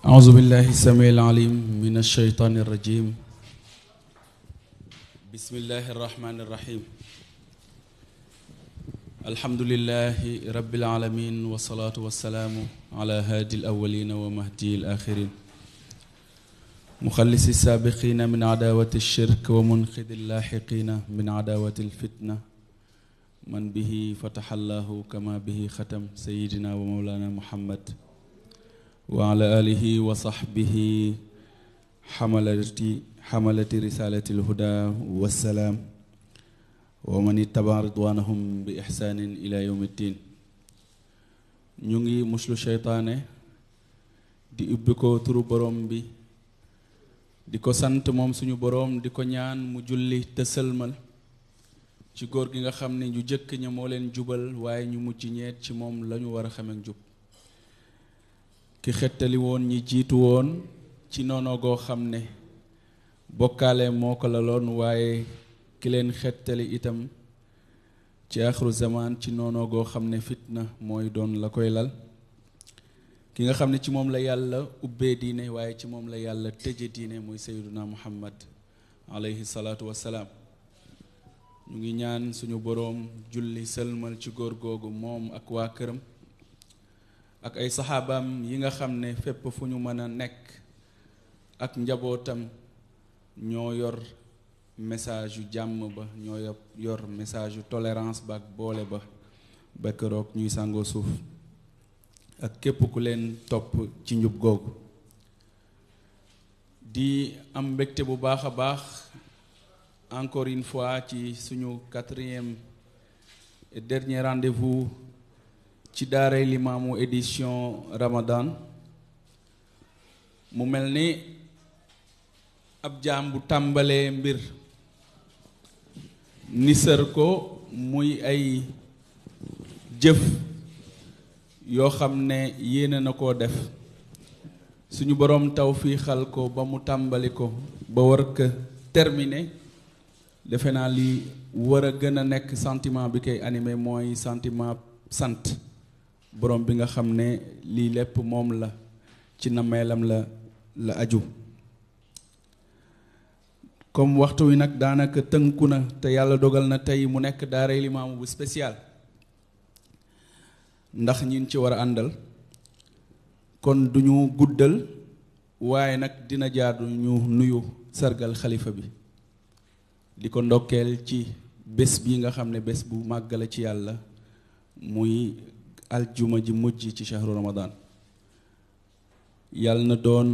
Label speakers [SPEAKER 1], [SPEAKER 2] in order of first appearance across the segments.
[SPEAKER 1] أعوذ بالله السميع العليم من الشيطان الرجيم بسم الله الرحمن الرحيم الحمد لله رب العالمين والصلاة والسلام على هادي الأولين ومهدي الآخرين مخلص السابقين من عداوة الشرك ومنقذ اللاحقين من عداوة الفتنة من به فتح الله كما به ختم سيدنا ومولانا محمد وعلى آله وصحبه حملة رسالة الهدى والسلام ومن اتبع رضوانهم بإحسان إلى يوم الدين نيغي مسلو شيطانه di ubbi ko turu borom bi di ko sant moom suñu borom di ko ñaan mu julli te sëlmal ci góor gi nga xam ne ñu jëkk ña moo leen jubal waaye ñu mujj ñeet ci moom lañu war a xameek jub ki xettali woon ñi jiitu woon ci nono goo xam ne bokkaale moo ko laloon waaye ki leen xettali itam ci axiru zaman ci nono goo xam ne fitna mooy doon la koy lal ki nga xam ne ci moom la yàlla ubbee diine waaye ci moom la yàlla tëje diine muy sayyiduna muhammad alayhi salaatu wassalaam ñu ngi ñaan suñu boroom julli sëlmal ci góor googu moom ak waa këram ak ay saxaabaam yi nga xam ne fépp fu ñu mën a nekk ak njabootam ñoo yor message yu jàmm ba ñoo yor message yu tolérance ba ak boole ba keroog ñuy sàngoo suuf ak képp ku leen topp ci njub googu di am mbégte bu baax a baax encore une fois ci suñu 4e et dernier rendez-vous ci daaray Limaamu édition Ramadan mu mel ni ab jaam bu tàmbalee mbir nisër ko muy ay jëf yoo xam ne yéene na koo def suñu boroom tawfiixal ko ba mu tàmbali ko ba war ko terminer defe naa li war a gën a nekk sentiment bi koy animé mooy sentiment sant boroom bi nga xam ne lii lépp moom la ci nameelam la aju comme waxtu wi nag daanaka tënku na te yàlla dogal na tey mu nekk daaray Limaamu bu spécial ndax ñin ci war a àndal kon duñu guddal waaye nag dina jaadu ñu nuyu sargal xalifa bi di ko ndokkeel ci bés bi nga xam ne bés bu màggala ci yàlla muy aljuma ji mujj ci shahru ramadan yàlla na doon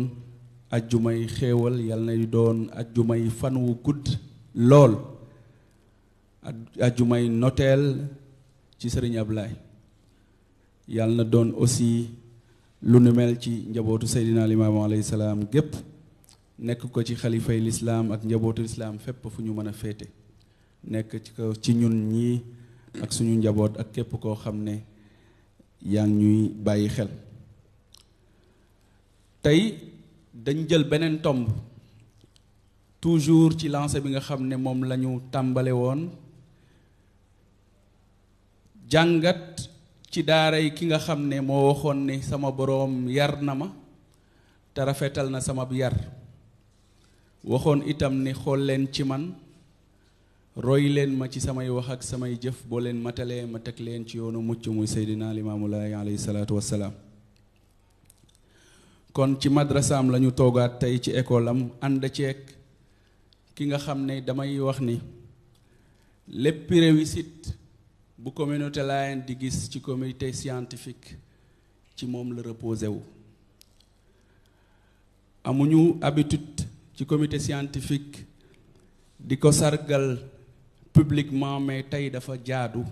[SPEAKER 1] ajjumay xéewal yàlla na doon ajjumay fan wu gudd lool ajjumay noteel ci sëriñ Ablaay yàlla na doon aussi lu nu mel ci njabootu Seydina Limaamu alayhi salaam gépp nekk ko ci xalifay lislaam ak njabootu lislaam fépp fu ñu mën a féete nekk ci ñun ñii ak suñu njaboot ak képp koo xam ne yaa ngi ñuy bàyyi xel tey dañ jël beneen tomb toujours ci lancé bi nga xam ne moom la ñu tàmbale woon jàngat ci daaray ki nga xam ne moo waxoon ne sama boroom yar na ma te rafetal na sama yar waxoon itam ne xool leen ci man roy leen ma ci samay wax ak samay jëf boo leen matalee ma teg leen ci yoonu mucc muy Seydina Limaamu Laay alayhi salaatu wassalaam kon ci madrasaam la ñu toogaat tey ci école am ànd ceeg ki nga xam ne damay wax ni lépp réussite bu communauté Layène di gis ci comité scientifique ci moom la reposé wu amuñu habitude ci comité scientifique di ko sargal publiquement mais tey dafa jaadu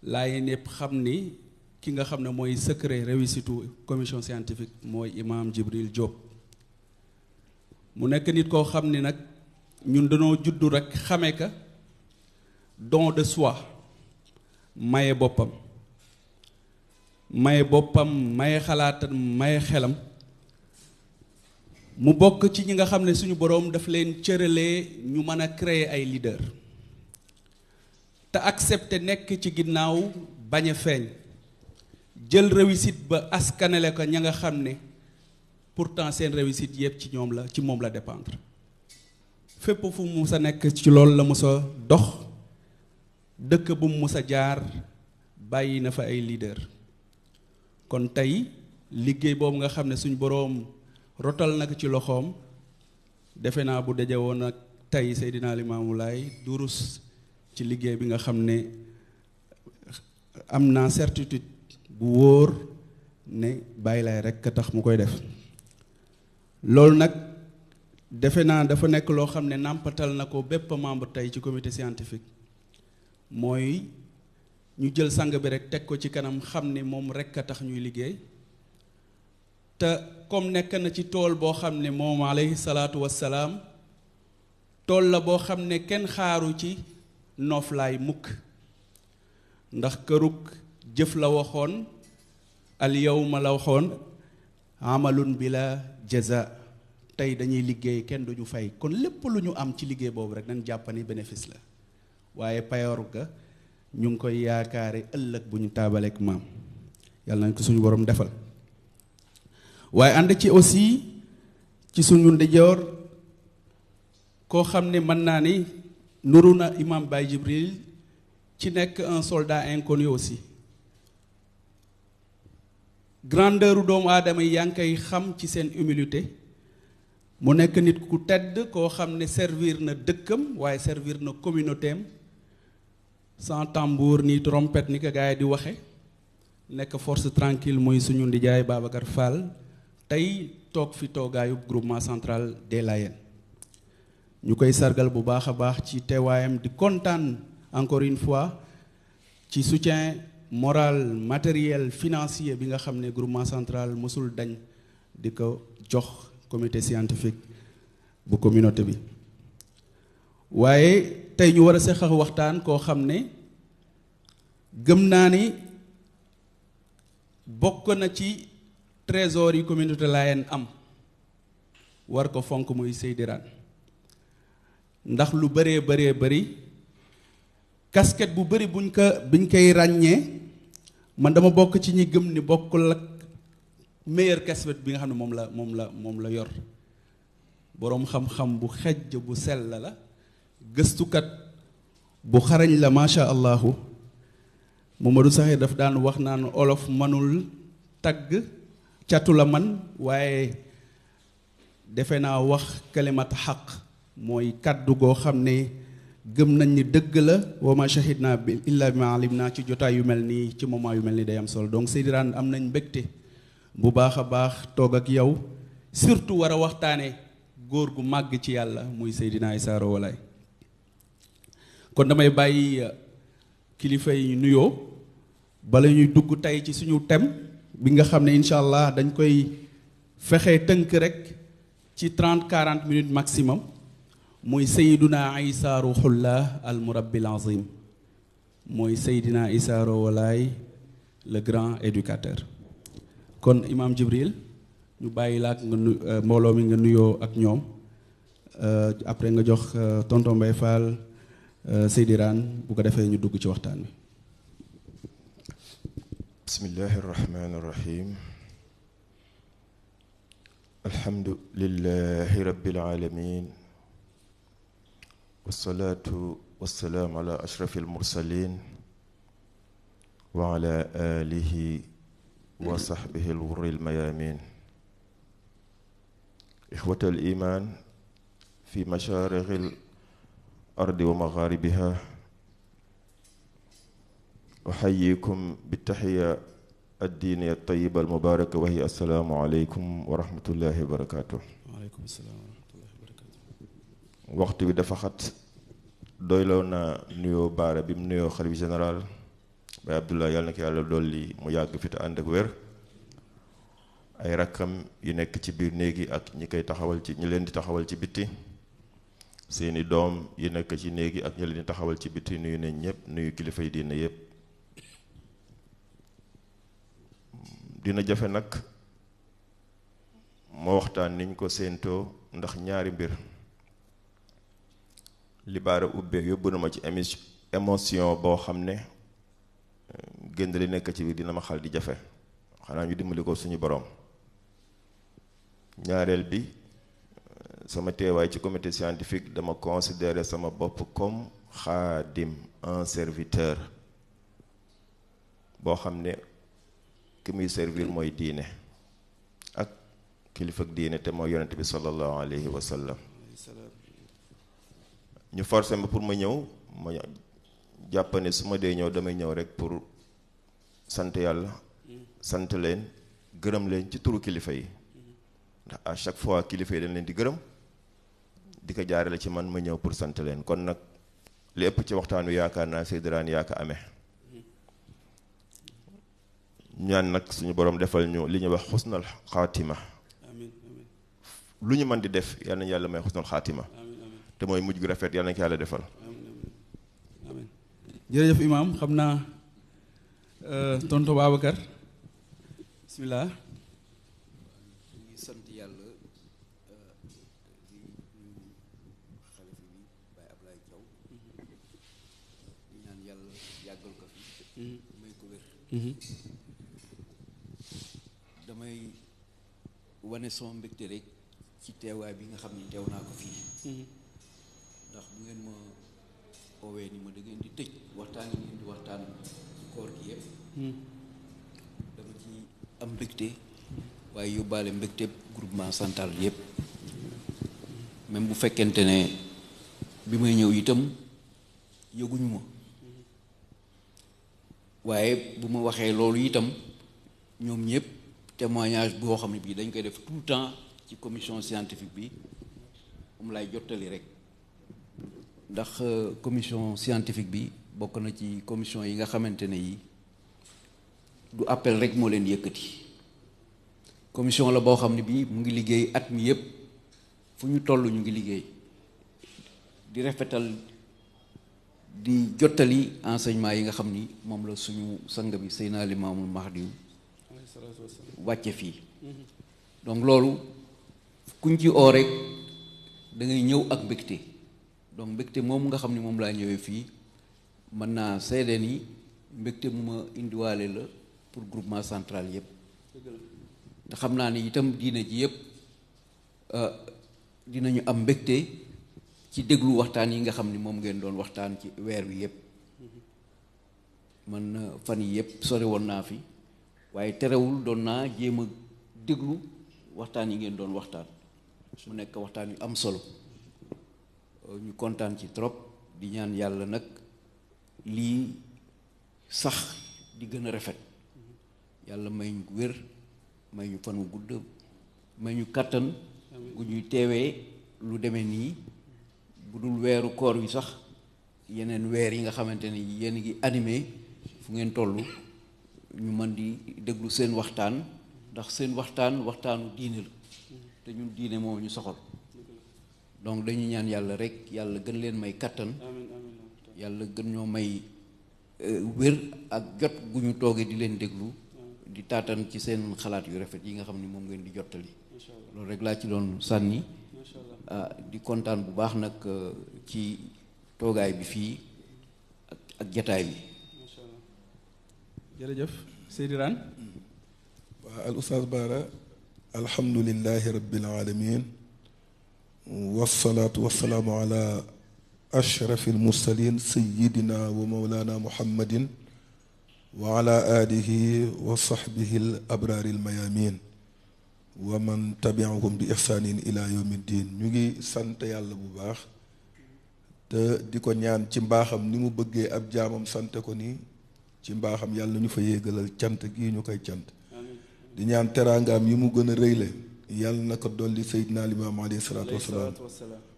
[SPEAKER 1] Layène yépp xam ni ki nga xam ne mooy secret réussite commission scientifique mooy imam Djibril Diop mu nekk nit koo xam ni nag ñun dañoo juddu rek xame ka don de soi maye boppam maye xalaatam maye xelam mu bokk ci ñi nga xam ne suñu boroom daf leen cëralee ñu mën a créer ay leader te accepter nekk ci ginnaaw bañ a feeñ jël réussite ba askanale ko ña nga xam ne pourtant seen réussite yëpp ci moom la dépendre fépp fu mu mus a nekk ci loolu la mus a dox dëkk bu mu mus a jaar bàyyi na fa ay leader kon tey liggéey boobu nga xam ne suñ boroom rotal nag ci loxoom defe naa bu daje woon ak tey Seydina Limaamu Laay durus ci liggéey bi nga xam ne am naa certitude bu wóor ne Baay Laay rekk a tax mu koy def loolu nag defe naa dafa nekk loo xam ne nàmpatal na ko bépp membre tey ci comité scientifique mooy ñu jël sang bi rek teg ko ci kanam xam ne moom rekk a tax ñuy liggéey te comme nekk na ci tool boo xam ne moom alayhi salaatu wassalaam tool la boo xam ne kenn xaaru ci nooflaay mukk ndax kërug jëf la waxoon al yawma la waxoon amalun bila jaza tey dañuy liggéey kenn duñu fay kon lépp lu ñu am ci liggéey boobu rek nañ jàpp ni bénéfice la waaye payoor ga ñu ngi koy yaakaare ëllëg bu ñu taabaleek maam yàlla nañ ko suñu borom defal waaye ànd ci aussi ci suñu ndijoor koo xam ne mën naa ni nuru na imam Baye Djibril ci nekk un soldat inconnu aussi grandeur doomu aadama yi yaa ngi koy xam ci seen humilité mu nekk nit ku tedd koo xam ne servir na dëkkam waaye servir na communauté am sans tambour ni trompette ni ko gars yi di waxe nekk force tranquille mooy suñu ndijaay Babacar Fall tey toog fi toogaayu groupement central des Layènes ñu koy sargal bu baax a baax ci teewaayam di kontaan encore une fois ci soutien moral matériel financier bi nga xam ne groupement central mësul dañ di ko jox comité scientifique bu communauté bi waaye tey ñu war a seq waxtaan koo xam ne gëm naa ni bokk na ci trésor yi communauté Layène am war ko fonk muy Seydi Rane ndax lu bëree bëri casquette bu bëri biñ koy ràññee man dama bokk ci ñi gëm ni bokkul ak meilleure casquette bi nga xam ne moom la yor boroom xam-xam bu xejj bu sell la gëstukat bu xarañ la macha allahu Mamadou Saxir daf daan wax naan olof manul tagg catu la man waaye defe naa wax kalimat xaq mooy kàddu goo xam ne gëm nañ ni dëgg la wa ma shahidna bi illa bi ma alim naa ci jotaay yu mel nii ci moment yu mel nii day am solo donc Seydi Rane am nañ mbégte bu baax a baax toog ak yow surtout war a waxtaane góor gu màgg ci yàlla muy Seydina Issa Rohou Laye kon damay bàyyi kilifa yi nuyoo bala ñuy dugg tey ci suñu thème bi nga xam ne incha allah dañ koy fexe tënk rek ci 30-40 minutes maximum mooy Seydina Issa Rouhoullah al murabbil azim mooy Seydina Issa Rohou Laye le grand éducateur kon imam Djibril ñu bàyyi la ak nga mbooloo mi nga nuyoo ak ñoom après nga jox tonton Mbaye Fall Seydi Rane bu ko defee ñu dugg ci waxtaan wi
[SPEAKER 2] bismillahi irrahmani irrahim alhamdulillahi rabbil alamin wassalatu wassalamu ala ashrafi almursalin wa ala alihi wa sahbihi alghurri almayamin ikhwata aliman fi masharighi الأرض ومغاربها أحييكم بالتحية الدينية الطيبة المباركة وهي السلام عليكم ورحمة الله وبركاته.
[SPEAKER 1] وعليكم السلام ورحمة الله وبركاته.
[SPEAKER 2] وقت bi dafa xat doyloo na nuyoo baara bi mu nuyoo xalifa général Baye Abdoulaye yàlla na ko yàlla dolli mu yàgg fi te ànd ak wér ay rakkam yu nekk ci biir néegi ak ñi koy taxawal ci ñi leen di taxawal ci bitti seeni doom yi nekk ci néegi ak ñi leen di taxawal ci biti nuyu nañ ñëpp nuyu kilifa yi diine yëpp dina jafe nag moo waxtaan niñ ko séentoo ndax ñaari mbir li baara ubbee yóbbu na ma ci émotion boo xam ne gën li nekk ci biir dina ma xal di jafe xanaa ñu dimbali ko suñu borom ñaareel bi sama teewaay ci comité scientifique dama considérer sama bopp comme xaadim un serviteur boo xam ne ki muy servir mooy diine ak kilifa ak diine te mooy yonent bi sallallahu alayhi wa sallam ñu forcé ma pour ma ñëw ma jàpp ne su ma dee ñëw damay ñëw rek pour sant yàlla sant leen gërëm leen ci turu kilifa yi ndax à chaque fois kilifa yi dañ leen di gërëm di ko jaarale ci man ma ñëw pour sant leen kon nag li ëpp ci waxtaan wi yaakaar naa Seydina yaa ko amee ñaan nag suñu borom defal ñu li ñuy wax xusnal xaatima lu ñu mën di def yal nañu yàlla may xusnal xaatima te mooy mujj gu rafet yal nañu ko yàlla defal.
[SPEAKER 1] amiin jërëjëf imaam xam naa tonton Babacar bismillah.
[SPEAKER 3] ngi sant yàlla di xalifa bi Baye Ablaye Thiaw di ñaan yàlla yàggal ko fi may ko wér damay wane sama mbégte rek ci teewaay bi nga xam ne teew naa ko fii ndax bu ngeen ma oowee ni ma da ngeen di tëj waxtaan yi ngeen di waxtaan ci koor gi yëpp dama ci am mbégte waaye yóbbaale mbégte groupement central yëpp même bu fekkente ne bi may ñëw itam yëguñu ma waaye bu ma waxee loolu itam ñoom ñëpp témoignage boo xam ne bii dañ koy def tout le temps ci commission scientifique bi moom lay jottali rek ndax commission scientifique bi bokk na ci commission yi nga xamante ne yi du appel rek moo leen yëkkati commission la boo xam ne bii mu ngi liggéey at mi yëpp fu ñu toll ñu ngi liggéey di rafetal di jottali enseignement yi nga xam ni moom la suñu sang bi Seydina Limaamul Mahdi wàcce fii donc loolu kuñ ci oo rek da ngay ñëw ak mbégte donc mbégte moom nga xam ni moom laa ñëwee fii mën naa seede ni mbégte mu ma indiwaale la pour groupement central yëpp te xam naa ni itam diine ji yëpp dinañu am mbégte ci déglu waxtaan yi nga xam ni moom ngeen doon waxtaan ci weer wi yëpp man fan yi yëpp sori woon naa fi waaye terewul doon naa jéem a déglu waxtaan yi ngeen doon waxtaan mu nekk waxtaan yu am solo ñu kontaan ci trop di ñaan yàlla nag lii sax di gën a rafet yàlla may ñu wér may ñu fan wu gudd may ñu kàttan gu ñuy teewee lu demee nii bu dul weeru koor wi sax yeneen weer yi nga xamante ni yéen ngi animé fu ngeen toll ñu mën di déglu seen waxtaan ndax seen waxtaanu diine la te ñun diine moo ñu soxal donc dañuy ñaan yàlla rek yàlla gën leen may kàttan yàlla gën ñoo may wér ak jot gu ñu toogee di leen déglu di taatan ci seen xalaat yu rafet yi nga xam ni moom ngeen di jottali loolu rek laa ci doon sànni di kontaan bu baax nag ci toogaay bi fii ak jataay bi
[SPEAKER 1] jërëjëf Seydi Rane
[SPEAKER 4] waa al Oustaz Bara alhamdulillahi rabbil alamin wassalaatu wassalaamu ala ashrafi almursalin sayidina wa mawlana muhammadin wa ala alihi wa sahbihi al abraari al mayamin wa man tabiahum bi ihsanin ila yawmi ddin ñu ngi sant yàlla bu baax te di ko ñaan ci mbaaxam ni mu bëggee ab jaamam sante ko ni ci mbaaxam yàlla ñu fa yéegalal cant gii ñu koy cant di ñaan teraangaam yi mu gën a rëyle yàlla na ko dolli Seydina Limaam alayhi salaatu wasalaam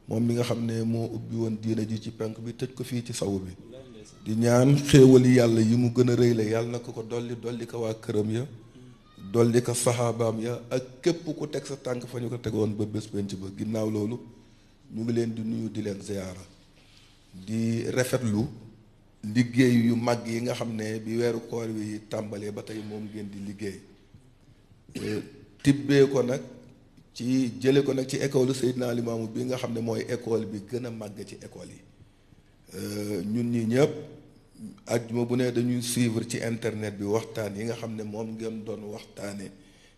[SPEAKER 4] moom mi nga xam ne moo ubbi woon diina ji ci penk bi tëj ko fii ci sawu bi di ñaan xéewali yàlla yi mu gën a rëyle yàlla na ko dolli ko waa këram ya dolli ko saxaabaam ya ak képp ku teg sa tànk fa ñu ko tegoon ba bés penc ba ginnaaw loolu ñu ngi leen di nuyu di leen ziyaara di rafetlu liggéey yu mag yi nga xam ne bi weeru koor wi tàmbalee ba tey moom ngeen di liggéey tibbee ko nag ci jële ko nag ci école Seydina Limaamu bi nga xam ne mooy école bi gën a màgg ci école yi ñun ñi ñëpp ajjuma bu ne dañuy suivre ci internet bi waxtaan yi nga xam ne moom ngeen doon waxtaane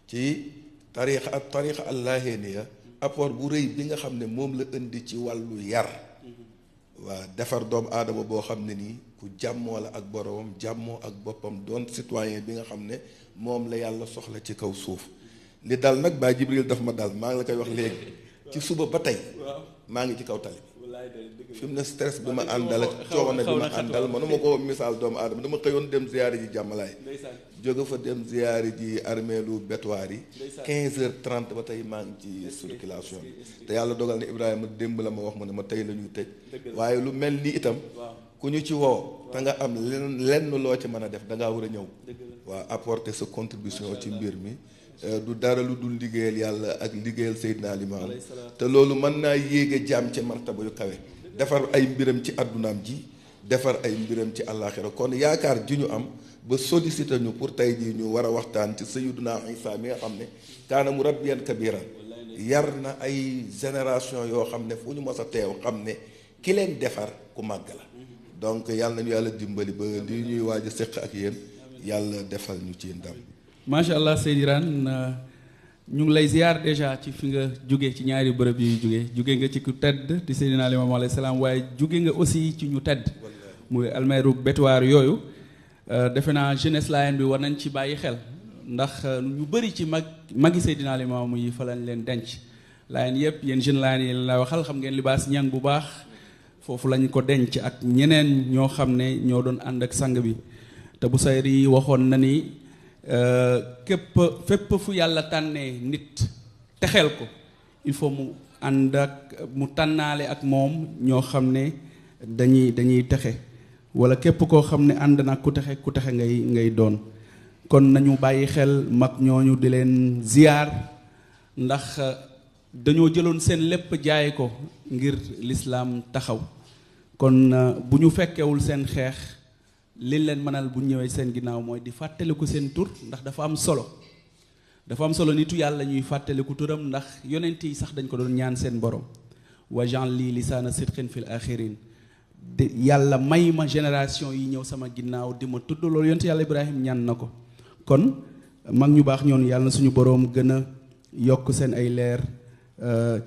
[SPEAKER 4] ci tariqa allaaheniya apport bu rëy bi nga xam ne moom la indi ci wàllu yar waa defar doomu aadama boo xam ne nii ku jàmmoo la ak boromam jàmmoo ak boppam doon citoyen bi nga xam ne moom la yàlla soxla ci kaw suuf li dal nag Baay Jibril daf ma dal maa ngi la koy wax léegi ci suba ba tey maa ngi ci kaw tali bi fi mu ne stress bi ma àndal ak coono bi ma àndal manuma ko misaal doomu aadama dama xëyoon dem ziyaari ji jàmmalaay jóge fa dem ziyaari ji armeelu Betuwaar yi 15h30 ba tey maa ngi ci circulation te yàlla dogal ne Ibrahima démb la ma wax mu ne ma tey la ñuy tëj waaye lu mel ni itam ku ñu ci woo te nga am lenn loo ci mën a def da ngaa war a ñëw waaw apporter sa contribution ci mbir mi du dara lu dul liggéeyal yàlla ak liggéeyal Seydina Limaam te loolu mën naa yéege jaam ci martaba yu kawe defar ay mbiram ci addunaam ji defar ay mbiram ci àllaaxira kon yaakaar ji ñu am ba sollicité ñu pour tey jii ñu war a waxtaan ci Sayyiduna Isa mi nga xam ne kaana murabbiyan kabiran yar na ay génération yoo xam ne fu ñu mos a teew xam ne ki leen defar ku màgg la donc yàlla nañu yàlla dimbali ba li ñuy waaj a séq ak yéen yàlla defal ñu ci ndam.
[SPEAKER 1] macha allah Seydi Rane ñu ngi lay ziar déjà ci fi nga jóge ci ñaari bërëb yu jóge nga ci ku tedd di Seydina Limaamu alayhi salaam waaye jóge nga aussi ci ñu tedd muy almeeru Betuwaar yooyu defe naa jeunesse Layène bi war nañ ci bàyyi xel ndax ñu bëri ci magi Seydina Limaamu yi fa lañ leen denc Layène yëpp yéen jeune Layène yi la waxal xam ngeen libaas ñang bu baax foofu lañ ko denc ak ñeneen ñoo xam ne ñoo doon ànd ak sang bi te bu sayri waxoon na ni fépp fu yàlla tànnee nit texeel ko il faut mu ànd ak mu tànnaale ak moom ñoo xam ne dañuy texe wala képp koo xam ne ànd na ku texe ngay doon kon nañu bàyyi xel mag ñooñu di leen ziyaar ndax dañoo jëloon seen lépp jaay ko ngir lislaam taxaw kon bu ñu fekkewul seen xeex liñ leen mënal bu ñëwee seen ginnaaw mooy di fàttaliku seen tur ndax dafa am solo nitu yàlla ñuy fàttaliku turam ndax yonent yi sax dañ ko doon ñaan seen borom wajan lii lisaana sidqin fil axirin de yàlla may ma génération yi ñëw sama ginnaaw di ma tudd loolu yonent yàlla Ibrahim ñaan na ko kon mag ñu baax ñoon yàlla na suñu boroom gën a yokk seen ay leer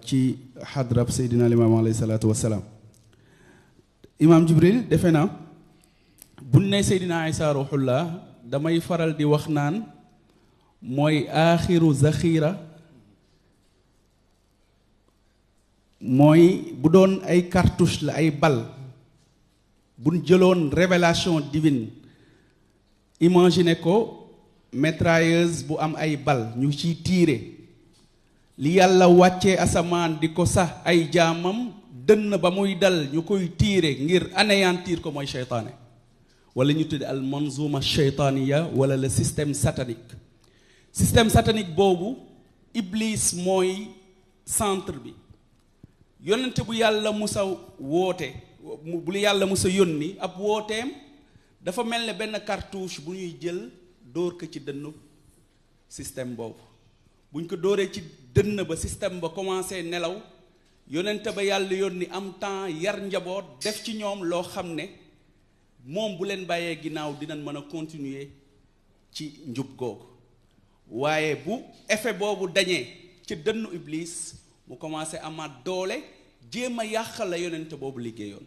[SPEAKER 1] ci xadrab Seydina Limaam alayhi salaatu wassalaam Imaam Jibril defe na buñ ne Seydina Isa ruuxullah damay faral di wax naan mooy aaxiru zaxira mooy bu doon ay cartouche la ay bal buñ jëloon révélation divine imagine ko mitrailleuse bu am ay bal ñu ciy tiire li yàlla wàccee asamaan di ko sax ay jaamam dënn ba muy dal ñu koy tiire ngir anéantir ko mooy seytaane wala ñu tudde al manzuma sheytaaniya wala le système satanique boobu iblis mooy centre bi yonente bu yàlla musa woote bu yàlla musa yónni ab wooteem dafa mel ne benn cartouche bu ñuy jël dóor ko ci dënnu système boobu buñ ko dóoree ci dënn ba système ba commencé nelaw yonente ba yàlla yónni am temps yar njaboot def ci ñoom loo xam ne moom bu leen bàyyee ginnaaw dinañ mën a continuer ci njub googu waaye bu effet boobu dañee ci dënnu iblis mu commencé amaat doole jéem a yàq la yonente boobu liggéeyoon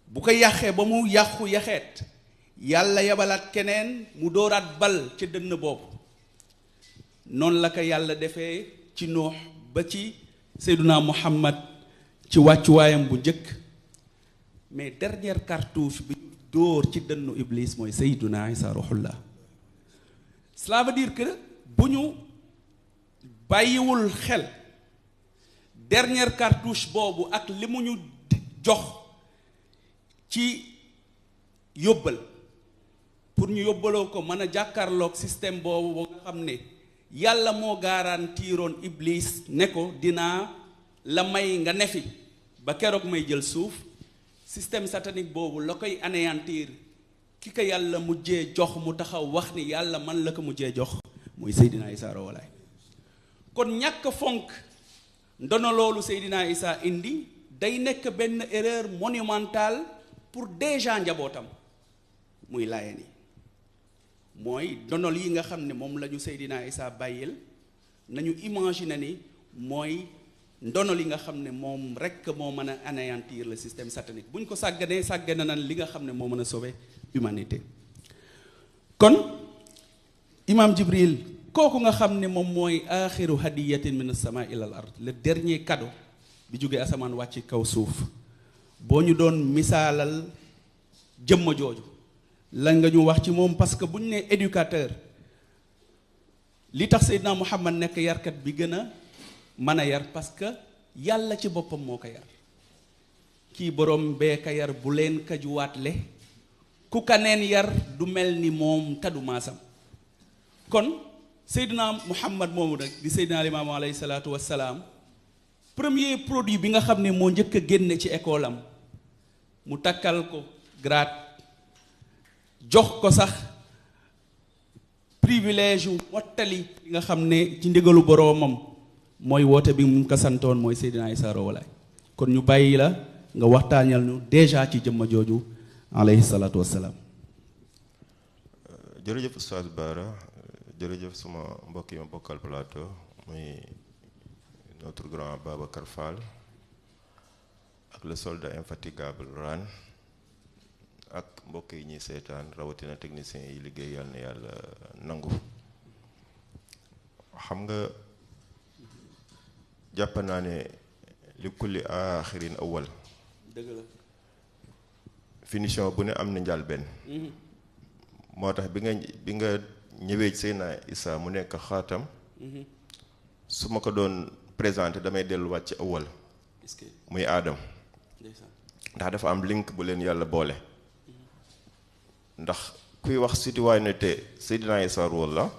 [SPEAKER 1] bu ko yàqee ba mu yàqu yaxeet yàlla yabalaat keneen mu dooraat bal ci dënn boobu noonu la ko yàlla defee ci Nuux ba ci Seyduna Muhammad ci wàccuwaayam bu njëkk mais dernière cartouche bi dóor ci dënnu iblis mooy Seyduna Isa ruuxullah cela veut dire que bu ñu bàyyiwul xel dernière cartouche boobu ak li mu ñu jox ci yóbbal pour ñu yóbbaloo ko mën a jàkkaarloog système boobu ba nga xam ne yàlla moo garantiroon iblis ne ko dinaa la may nga nefi ba keroog may jël suuf système satanique boobu la koy anéantir ki ko yàlla mujjee jox mu taxaw wax ni yàlla man la ko mujjee jox mooy Seydina Isa rawalaay kon ñàkk fonk ndono loolu Seydina Isa indi day nekk benn erreur monumentale pour déjà njabootam muy Laayeen yi mooy donol yi nga xam ne moom la ñu Seydina Isa bàyyil nañu imaginer ni mooy ndono li nga xam ne moom rekk moo mën a anéantir le système satanique bu ñu ko sàgganee sàggane nan li nga xam ne moo mën a sauver humanité. kon imam Jibril kooku nga xam ne moom mooy axiru hadiyatin min as-samaa ila al ard le dernier cadeau bi jógee asamaan wàcc kaw suuf boo ñu doon misaalal jëmma jooju lan nga ñu wax ci moom, parce que bu ñu nee éducateur li tax Seydina Muhammad nekk yarkat bi gën a mën a yar, parce que yàlla ci boppam moo ko yar. kii borom bee ka yar bu leen ka juwaatle ku ka neen yar du mel ni moom tadu maasam. kon Seydina Muhammad moomu nag di Seydina Limaamu alayhi salaatu wassalaam premier produit bi nga xam ne moo njëkk a génne ci école am mu takkal ko grade jox ko sax privilège yu mottali li nga xam ne ci ndigalu boroomam mooy woote bi mu ko santoon mooy Seydina Issa Rouhou Laye. kon ñu bàyyi la nga waxtaanal ñu déjà ci jëmma jooju alayhi salaatu wassalaam.
[SPEAKER 2] jërëjëf Oustaz Bara, jërëjëf suma mbokk yi ma bokkal plateau muy notre grand Babacar Fall ak le soldat infatigable Ran ak mbokk yi ñuy seetaan rawatina techniciens yi liggéey yàlla na yàlla nangu. xam nga jàpp naa ne li kulli aaxirin awwal.
[SPEAKER 1] dëgg la.
[SPEAKER 2] finition bu ne am na njàlbeen. moo tax bi nga ñëwee ci Seydina Issa mu nekk xaatam. su ma ko doon présenté damay delluwaat ci awwal. muy aadam. ndax dafa am link bu leen yàlla boole. ndax kuy wax citoyenneté Seydina Issa Rouhou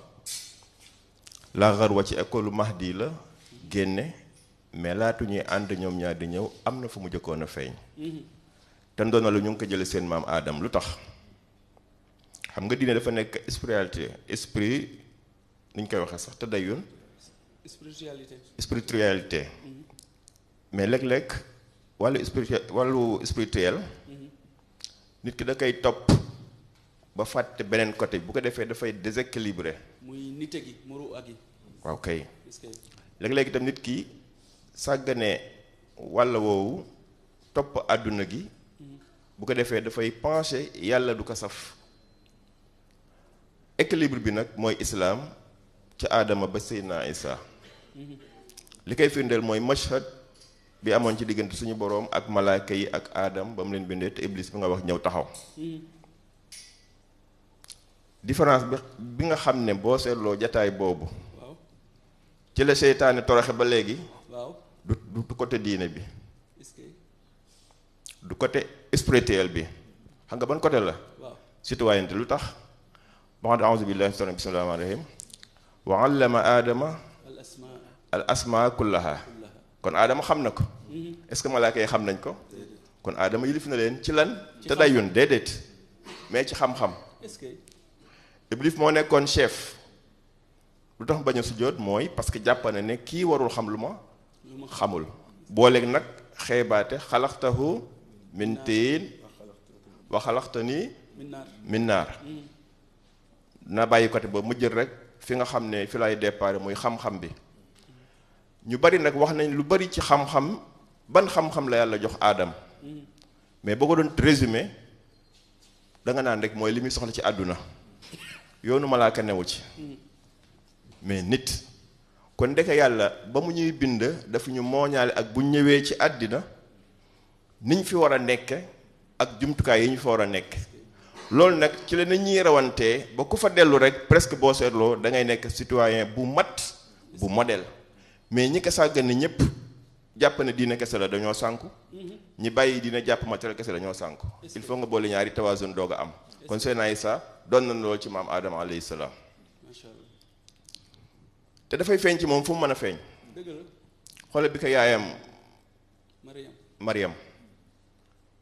[SPEAKER 2] la xarwa ci école Mahdi la génne, mais laatu ñuy ànd ñoom ñaar di ñëw am na fu mu jëkkoon a feeñ. te ndoona lu ñu ngi ko jële seen maam aadam. lu tax xam nga diine dafa nekk spiritualité, esprit ni ñu koy waxee sax te dayun spiritualité. mais léeg-léeg wàllu spirituel nit ki da koy topp ba fàtte beneen côté bu ko defee dafay déséquilibré.
[SPEAKER 1] muy nite gi muru ak yi.
[SPEAKER 2] waaw kay léeg-léeg itam nit ki sàgganee wàll woowu topp àdduna gi bu ko defee dafay penché yàlla du ko saf. équilibre bi nag mooy islaam ca aadama ba Seydina Issa. li koy firndeel mooy mashhad bi amoon ci diggante suñu boroom ak malaaka yi ak aadam ba mu leen bindee te iblis bi nga wax ñëw taxaw. différence bi nga xam ne boo seetloo jataay boobu ci la seytaane toroxe ba léegi du côté diine bi, du côté spirituel bi. xam nga ban côté la citoyenneté. lu tax baxad a'uuzu billahi bismillahir rahmanir rahim wa allama aadama al asmaa kullaha. kon aadama xam na ko. est-ce que malaaka yi xam nañ ko? kon aadama yilif na leen ci lan te dayun déedéet, mais ci xam-xam. Iblis moo nekkoon chef. lu tax bañ a sujjóot mooy parce que jàpp na ne kii warul xam lu ma xamul. booleeg nag xeebaate xalaxtahu min tiin wa xalaxtani min naar. na bàyyi côté ba mu jël rek fi nga xam ne fi lay départ muy xam-xam bi. ñu bari nag wax nañ lu bari ci xam-xam, ban xam-xam la yàlla jox aadam. mais boo ko doon résumé da nga naan rek mooy li muy soxla ci àdduna. yoonu malaaka newu ci. mais nit kon ndeke yàlla ba mu ñuy bind dafa ñu mooñaale ak bu ñëwee ci àddina niñ fi war a nekke ak jumtukaay yi ñu fa war a nekk. loolu nag ci la nit ñuy rawantee ba ku fa dellu rek presque boo seetloo da ngay nekk citoyen bu mat bu modèle. mais ñi ko sàggan ni ñëpp jàpp ne diine kese la dañoo sànku. ñi bàyyi diine jàpp matériel kese dañoo sànku. il faut nga boole ñaari tawazun doog a am. kon Seydina Issa doon na loolu ci maam Adama alayhi salaam. te dafay feeñ ci moom fu mu mën a feeñ. xoole bi ko yaayam Mariam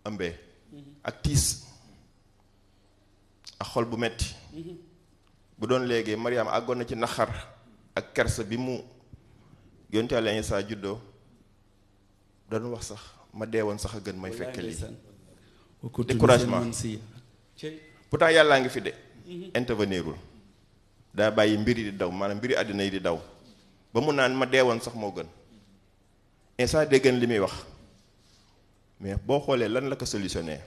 [SPEAKER 2] ëmbee ak tiis ak xol bu metti bu doon léegi Mariam àggoon na ci naxar ak kersa bi mu yonte Yàlla Issa juddoo doon wax sax ma deewoon sax a gën may fekke lii. découragement. pourtant yàllaa ngi fi de intervenirul daa bàyyi mbir yi di daw maanaam mbiri àddina yi di daw ba mu naan ma deewoon sax moo gën Insa déggan li muy wax mais boo xoolee lan la ko solutionné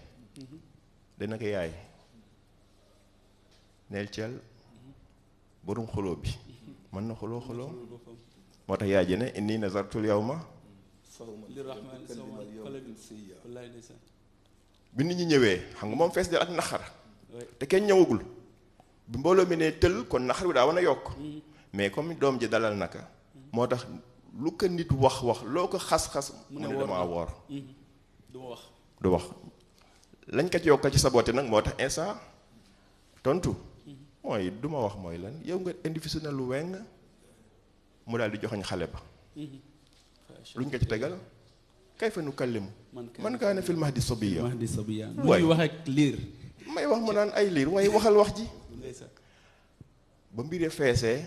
[SPEAKER 2] dana ko yaay neel ceel borom xuloo bi mën na xuloo moo tax yaay ji ne inni nazartul yawma bi nit ñi ñëwee xam nga moom fees del ak naxar te kenn ñëwagul bi mbooloo mi ne tël kon naxar bi daa war a yokk mais comme doom ji dalal naka moo tax lu ko nit wax loo ko xas-xas mu ne damaa woor du wax lañ ko ci yokka ci saboté nag moo tax Insa tontu mooy du ma wax mooy lan yow nga indi fi su ne lu weng mu daal di joxoñ xale ba luñ ko ci tegal kayfa nukallimu man kaana fil mahdi sabiyya
[SPEAKER 1] muy wax ak liir
[SPEAKER 2] may wax mu naan ay liir waaye waxal wax ji ba mbir feesee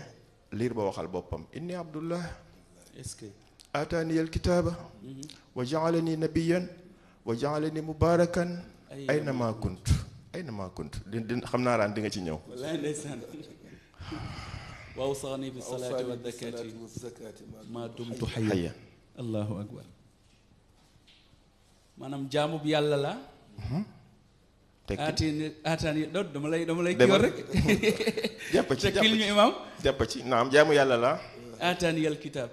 [SPEAKER 2] liir ba waxal boppam inni abdullah
[SPEAKER 1] est-ce que
[SPEAKER 2] ataaniyal kitaaba wa jaalani nabiyan wa jaalani mubarakan aynama kunt di xam naa daan di nga ci ñëw
[SPEAKER 1] wallaay ndeysaan wa awsaani bi salaati wa zakati ma dumtu hayyan allahu akbar maanaam jaamu bi yàlla la aataani dama lay kii war rek
[SPEAKER 2] jàpp ci
[SPEAKER 1] tekkil ñu imam
[SPEAKER 2] jàpp ci naam jaamu yàlla la
[SPEAKER 1] aataaniyal kitaab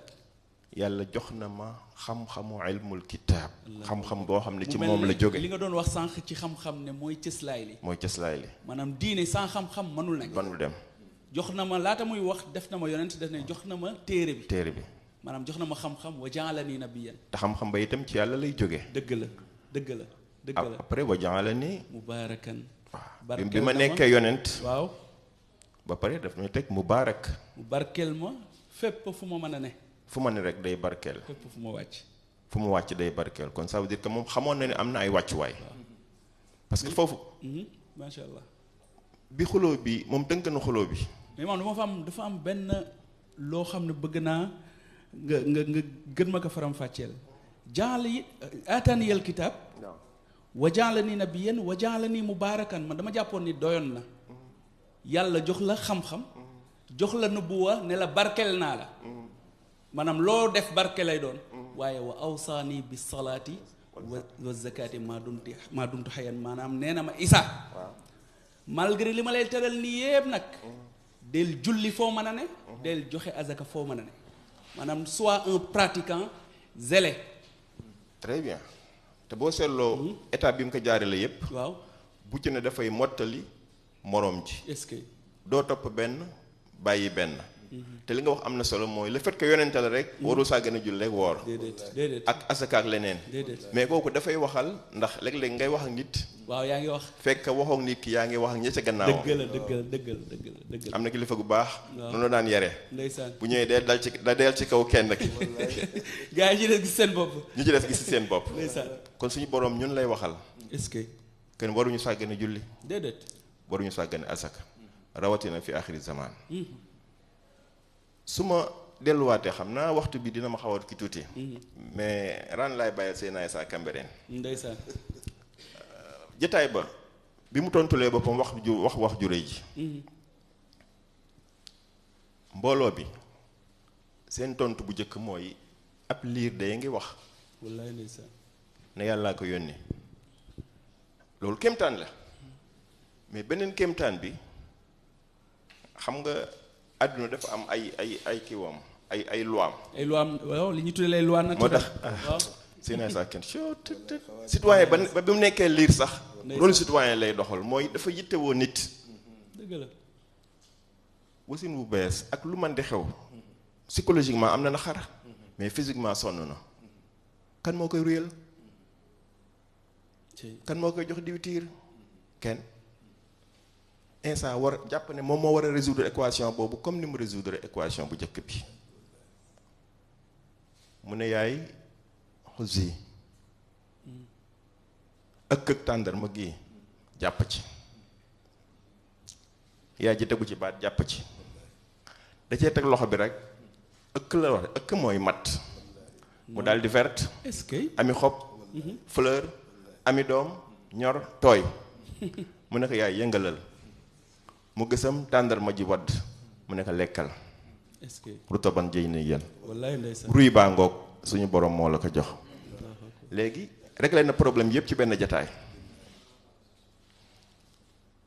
[SPEAKER 2] yàlla jox na ma xam-xamu ilmul kitaab xam-xam boo xam ne ci moom la jóge
[SPEAKER 1] li nga doon wax sànq ci xam-xam ne mooy cëslaay li maanaam diine sans xam-xam mënul nekk
[SPEAKER 2] mënul dem
[SPEAKER 1] jox na ma laata muy wax def na ma yonent def ne jox na ma téere bi maanaam jox na ma xam-xam wa jaalani nabiyan
[SPEAKER 2] te xam-xam ba itam ci yàlla lay jóge
[SPEAKER 1] dëgg la
[SPEAKER 2] après wa jaalani
[SPEAKER 1] mubarakan
[SPEAKER 2] bi ma nekkee yonent
[SPEAKER 1] waaw
[SPEAKER 2] ba pare daf ñu teg mubarak
[SPEAKER 1] mu barkeel ma fépp fu ma mën a ne
[SPEAKER 2] fu ma ne rek day barkeel
[SPEAKER 1] fépp fu ma wàcc
[SPEAKER 2] fu mu wàcc day barkeel kon ça veut dire que moom xamoon na ne am na ay wàccuwaay parce que foofu
[SPEAKER 1] macha allah
[SPEAKER 2] bi xuloo bi moom tënk na xuloo bi
[SPEAKER 1] mais moom dafa am benn loo xam ne bëgg naa nga gën ma ko faram fàcceel jaal yi aataaniyal kitaab wa jaalani nabiyan wa jaalani mubaarakan man dama jàppoon ni doyoon na yàlla jox la xam-xam jox la nubuwa ne la barkel naa la maanaam loo def barke lay doon waaye wa awsaani bi salaati wa zakati maa dumtu xayan maanaam nee na ma Isa malgré li ma lay teral nii yépp nag del julli foo mën a ne del joxe azaka foo mën a ne maanaam soit un pratiquant zélé
[SPEAKER 2] très bien te boo seetloo état bi mu ko jaare la yépp
[SPEAKER 1] waaw
[SPEAKER 2] bu ci ne dafay mottali moroom ji
[SPEAKER 1] est-ce que
[SPEAKER 2] doo topp benn bàyyi benn te li nga wax am na solo mooy le fait que yonente la rek warul saa gën a julli rek woor
[SPEAKER 1] déedéet
[SPEAKER 2] ak asaka ak leneen mais kooku dafay waxal ndax léeg-léeg ngay wax ak nit
[SPEAKER 1] waaw yaa ngi wax
[SPEAKER 2] fekk waxoog nit ki yaa ngi wax ak ña ca gannaaw
[SPEAKER 1] dëgg la
[SPEAKER 2] am na kilifa gu baax noonu daan yare
[SPEAKER 1] ndeysaan
[SPEAKER 2] bu ñëwee deel ci kaw kenn ki
[SPEAKER 1] gaa yi ci des gis seen bopp
[SPEAKER 2] ñi ci des gis ci seen bopp
[SPEAKER 1] ndeysaan
[SPEAKER 2] kon suñu boroom ñun lay waxal
[SPEAKER 1] est-ce que
[SPEAKER 2] kenn waruñu sàggane julli
[SPEAKER 1] déedéet
[SPEAKER 2] waruñu sàggane asaka rawatina fi axiri zaman su ma delluwaatee xam naa waxtu bi dina ma xaw a ki tuuti mais ran laay bàyyil seen ay saa Cambérène
[SPEAKER 1] ndeysaan
[SPEAKER 2] jataay ba bi mu tontulee boppam wax ju rëy ji mbooloo bi seen tontu bu njëkk mooy ab liir day ngi wax
[SPEAKER 1] wallaay ndeysaan
[SPEAKER 2] ne yàllaa ko yónni loolu kéemtaan la mais beneen kéemtaan bi xam nga àdduna dafa am ay kiiwam ay loi am
[SPEAKER 1] waaw li ñu tuddee lay loi naturelle
[SPEAKER 2] moo tax waaw seen saa kenn citoyen ba bi mu nekkee liir sax loolu citoyen lay doxal mooy dafa yittewoo nit
[SPEAKER 1] dëgg la
[SPEAKER 2] wasin bu bees ak lu man di xew psychologiquement am na na xar mais physiquement sonn na kan moo koy ruyal kan moo koy jox diwtiir kenn instant war jàpp ne moom moo war a résoudre équation boobu comme ni mu résoudre équation bu njëkk bi mu ne yaay xusi ëkk tàndarma gi jàpp ci yaay ji tegu ci baat jàpp ci da cee teg loxo bi rek ëkk la wax ëkk mooy matt mu daal di verte
[SPEAKER 1] est-ce que
[SPEAKER 2] ami xob fleur ami doom ñor tooy mu ne ko yaay yëngalal mu gësam tàndarma ji wadd mu ne ko lekkal
[SPEAKER 1] est-ce que
[SPEAKER 2] rutaban janiyyan
[SPEAKER 1] wallaay ndeysaan
[SPEAKER 2] ruy baa ngoog suñu borom moo la ko jox léegi réglé na problème yëpp ci benn jataay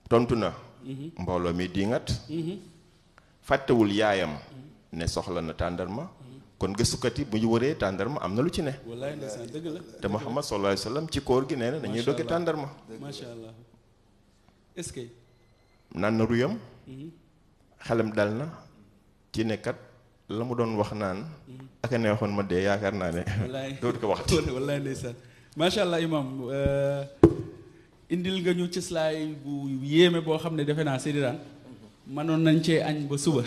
[SPEAKER 2] tontu na mbooloo mi diingat fàttewul yaayam ne soxla na tàndarma kon gëstukat yi bu ñu wëree tàndarma am na lu ci ne
[SPEAKER 1] wallaay ndeysaan dëgg la
[SPEAKER 2] te Muhammad sallallahu alayhi wa sallam ci koor gi nee na dañuy dogge tàndarma
[SPEAKER 1] macha allah est-ce que
[SPEAKER 2] naan na ruyam xelam dal na ci nekkat la mu doon wax naan ak a neexoon ma dee yaakaar naa ne dootu ko waxati
[SPEAKER 1] wallaay ndeysaan macha allah imam indil nga ñu ci slaay bu yéeme boo xam ne defe naa Seydina mënoon nañ cee añ ba suba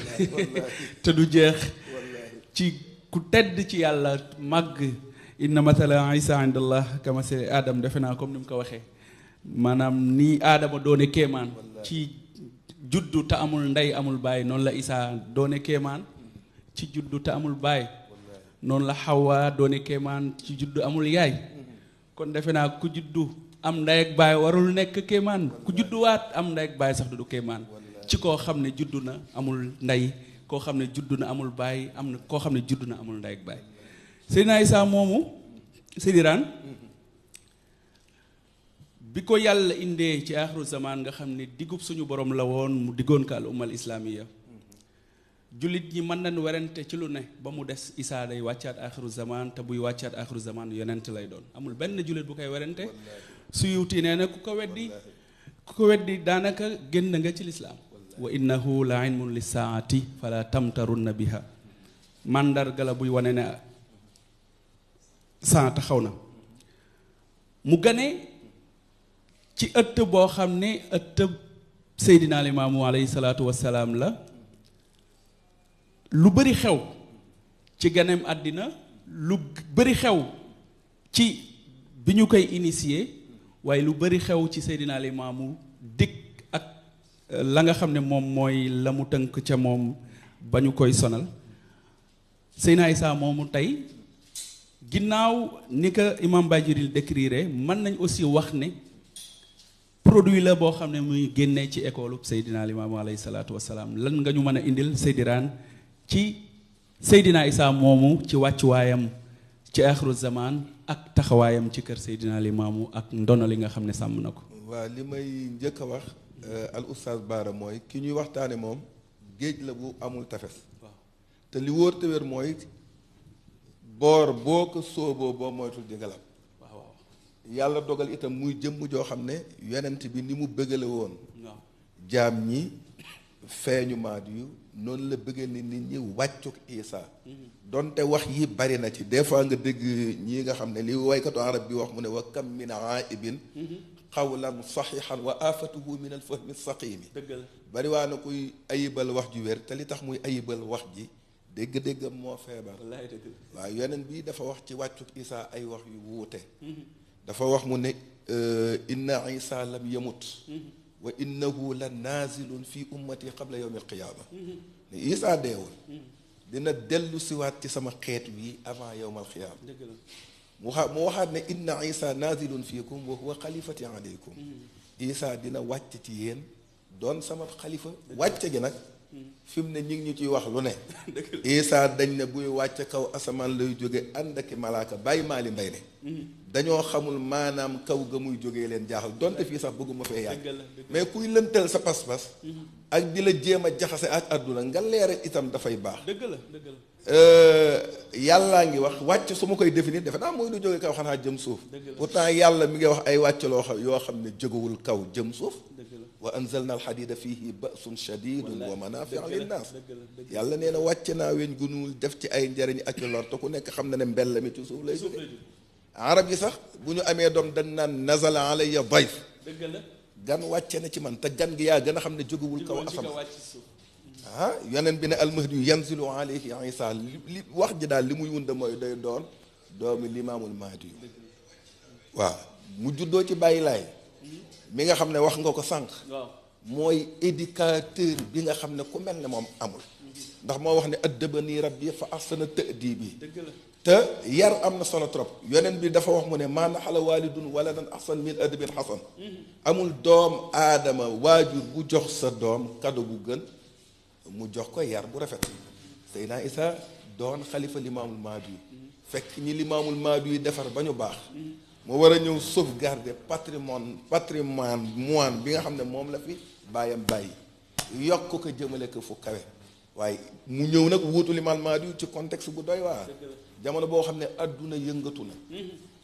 [SPEAKER 1] te du jeex ci ku tedd ci yàlla màgg inna mathala isa indallah kama se aadam defe naa comme ni mu ko waxee maanaam nii aadama doone kéemaan ci juddu te amul ndey amul baay noonu la isa doone kéemaan ci juddu te amul baay noonu la xawa doone kéemaan ci juddu amul yaay kon defe naa ku juddu am ndey ak baay warul nekk kéemaan ku judduwaat am ndey ak baay sax du kéemaan ci koo xam ne juddu na amul ndey koo xam ne juddu na amul baay am na koo xam ne juddu na amul ndey ak baay Seydina Isa moomu Sédiraan bi ko yàlla indee ci aaxiru zaman nga xam ne digub suñu borom la woon mu diggoon ko al ummal islaamiya jullit ñi mën nañ werante ci lu ne ba mu des Isa day wàccaat aaxiru zaman te buy wàccaat aaxiru zaman yonent lay doon amul benn jullit bu koy werante Suyuti nee na ku ko weddi daanaka génn nga ci lislaam wa innahu la ilmun li saati fala tamtarunna biha màndarga la buy wane ne saa taxaw na mu gane ci ëtt boo xam ne ëtt Seydina Limaamu alayhi salaatu wassalaam la lu bari xew ci ganeem àddina lu bari xew ci bi ñu koy initier waaye lu bari xew ci Seydina Limaamu dikk ak la nga xam ne moom mooy la mu tënk ca moom ba ñu koy sonal Seydina Isa moomu tey ginnaaw ni ko imam Bajiril décrire mën nañ aussi wax ne produit la boo xam ne muy génnee ci école Seydina Limaamu alayhi salaatu wassalaam lan nga ñu mën a indil Seydiraan ci Seydina Isa moomu ci wàccuwaayam ci aaxiru zaman ak taxawaayam ci kër Seydina Limaamu ak ndono li nga xam ne sàmm na ko
[SPEAKER 4] waaw li may njëkk a wax al oustaz Baara mooy ki ñuy waxtaane moom géej la bu amul tefes te li wóor te wér mooy boor boo ko sóoboo boo moytul di nga lab yàlla dogal itam muy jëmm joo xam ne yonent bi ni mu bëggale woon jaam ñi feeñu maat yu noonu la bëggal ni nit ñi wàccuk Isa donte wax yi bari na ci des fois nga dégg ñii nga xam ne li waykatu arab bi wax mu ne wa kam min aibin qawlan saxihan wa afatuhu min al fahmi saqimi bari waa na kuy ayibal wax ju wér te li tax muy ayibal wax ji dégg-déggam moo feebar waaw yeneen bi dafa wax ci wàccuk Isa ay wax yu wuute dafa wax mu ne inna Isa lam yamut wa innahu la nazilun fi ummati qabla yawmi alqiyaama ne Isa deewul dina dellu siwaat ci sama xeet wi avant yawm alqiyaama mu waxaat ne inna Isa nazilun fiikum wa huwa xalifati alaykum Isa dina wàcc ci yéen doon sama xalifa wàcce gi nag fi mu ne ñu ngi ñu ciy wax lu ne Isa dañ ne buy wàcc kaw asamaan lay jóge ànd ak malaaka bàyyi maali mbay ne dañoo xamul maanaam kaw ga muy jógee leen jaaxal donte fii sax bëgguma fee yàgg mais kuy lëntal sa pas-pas ak di la jéem a jaxase ak àdduna nga leere itam dafay baax
[SPEAKER 1] dëgg la
[SPEAKER 4] yàllaa ngi wax wàcc su ma koy définir defe naa mooy lu jóge kaw xanaa jëm suuf pourtant yàlla mi ngi wax ay wàcc loo xam yoo xam ne jógewul kaw jëm suuf wa anzalna alxadida fihi basun shadidun wa manafiu linnaas yàlla nee na wàcce naa weñ gu ñuul def ci ay njariñ ak lor te ku nekk xam na ne mbell mi ci suuf lay jóge arab yi sax bu ñu amee doom dañ naan nazala alayya dayf gan wàcce na ci man te gan gi yaa gën a xam ne jógewul kaw asamaan yoneen bi ne almahdi yu yanzilu alayhi isa li wax ji daal li muy wunda mooy day doon doomi limaamul mahdi yu waaw mu juddoo ci bàyyi laay mi nga xam ne wax nga ko sànq mooy éducateur bi nga xam ne ku mel ne moom amul ndax moo wax ne addabani rabbi fa ahsana ta'dibi te yar am na solo trop yoneen bi dafa wax mu ne maa naxala waalidun waladan ahsan min adabin hasan amul doom aadama waajur bu jox sa doom kado bu gën mu jox ko yar bu rafet Seydina Issa doon xalifa limaamul Mahdi fekk ñi limaamul Mahdi defar ba ñu baax mu war a ñëw sauvegarder patrimoine bi nga xam ne moom la fi bàyyam bàyyi yokk ko jëmale ko fu kawe waaye mu ñëw nag wuutu limaamul Mahdi ci contexte bu doy waar jamono boo xam ne adduna yëngatu na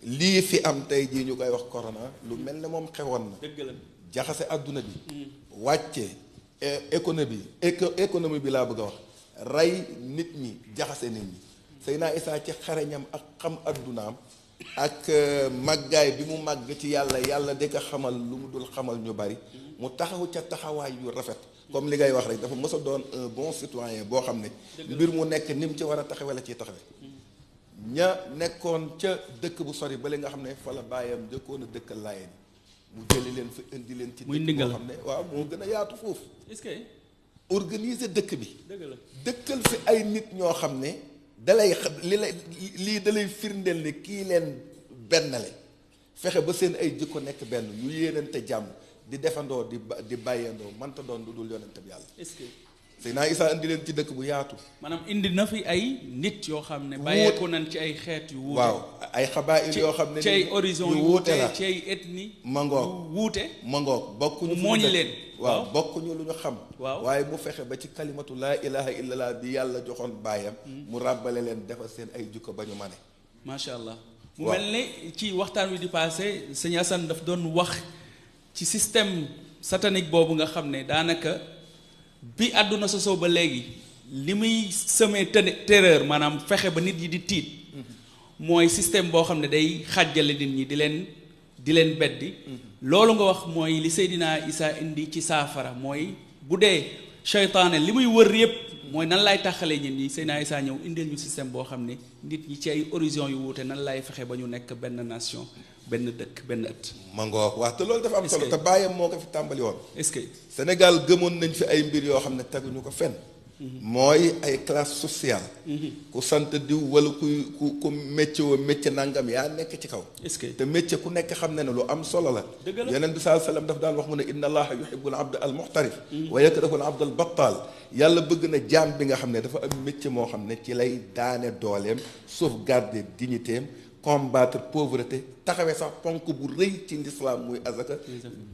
[SPEAKER 4] lii fi am tey jii ñu koy wax corona lu mel ne moom xewoon na jaxase adduna bi wàcce économie bi laa bëgg a wax rey nit ñi jaxase nit ñi Seydina Issa ci xareñam ak xam addunaam ak màggaay bi mu màgg ci yàlla di ko xamal lu mu dul xamal ñu bari mu taxaw ca taxawaay yu rafet comme li ngay wax rek dafa mës a doon un bon citoyen boo xam ne mbir mu nekk ni mu ci war a taxawe la ciy taxawe ña nekkoon ca dëkk bu sori ba li nga xam ne fa la bàyyam dëkkoon a dëkkal Laayeen mu jëli leen fa indi leen ci dëkk boo xam ne waaw moo gën a yaatu foofu
[SPEAKER 1] est-ce que
[SPEAKER 4] organiser dëkk bi
[SPEAKER 1] dëgg la
[SPEAKER 4] dëkkal fi ay nit ñoo xam ne dalay lii dalay firndeel ne kii leen bennale fexe ba seen ay jikko nekk benn ñu yéenante jàmm di defandoo di bàyyandoo mënta doon lu dul yonente bi yàlla
[SPEAKER 1] est-ce que
[SPEAKER 4] Seydina Issa indi leen ci dëkk bu yaatu
[SPEAKER 1] maanaam indi na fi ay nit yoo xam ne bàyyeeku nañ ci ay xeet yu wuute
[SPEAKER 4] waaw ay xabaayil yoo xam ne
[SPEAKER 1] ci ay horizon yu wuute la ci ay ethnie
[SPEAKER 4] mangoog
[SPEAKER 1] wuute
[SPEAKER 4] mangoog bokkuñu
[SPEAKER 1] mooñ leen
[SPEAKER 4] waaw bokkuñu lu ñu xam
[SPEAKER 1] waaw
[SPEAKER 4] waaye mu fexe ba ci kalimatu laa ilaha illallah bi yàlla joxoon baayam mu ràbbale leen defal seen ay jukko ba ñu mane
[SPEAKER 1] macha allah mu mel ne ci waxtaan wi di passé sëñ Assane daf doon wax ci système satanique boobu nga xam ne daanaka bi àdduna sosoo ba léegi li muy semé terreur maanaam fexe ba nit yi di tiit mooy système boo xam ne day xàjjale nit ñi di leen beddi loolu nga wax mooy li Seydina Issa indi ci saafara mooy bu dee seytaane li muy wër yépp mooy nan laay taxalee nit ñi Seydina Issa ñëw indil ñu système boo xam ne nit ñi ci ay horizon yu wuute nan laay fexe ba ñu nekk benn nation benn dëkk benn ëtt
[SPEAKER 4] mangoog waaw te loolu dafa am solo te bàyyam moo ko fi tàmbali woon
[SPEAKER 1] est-ce que
[SPEAKER 4] Sénégal gëmoon nañ fi ay mbir yoo xam ne teguñu ko fenn mooy ay classe sociale ku sant diw wala ku métier woo métier nangam yaa nekk ci kaw
[SPEAKER 1] est-ce que
[SPEAKER 4] te métier ku nekk xam ne ne lu am solo la yeneen bi saa sallam daf daan wax mu ne inna allaha yuhibbul abd al muhtarif wa yakrahu al abd al battal yàlla bëgg na jaam bi nga xam ne dafa am métier moo xam ne ci lay daane dooleem sauvegarder dignitéem combattre pauvreté taxawee sax ponk bu rëy ci l'islam muy azaka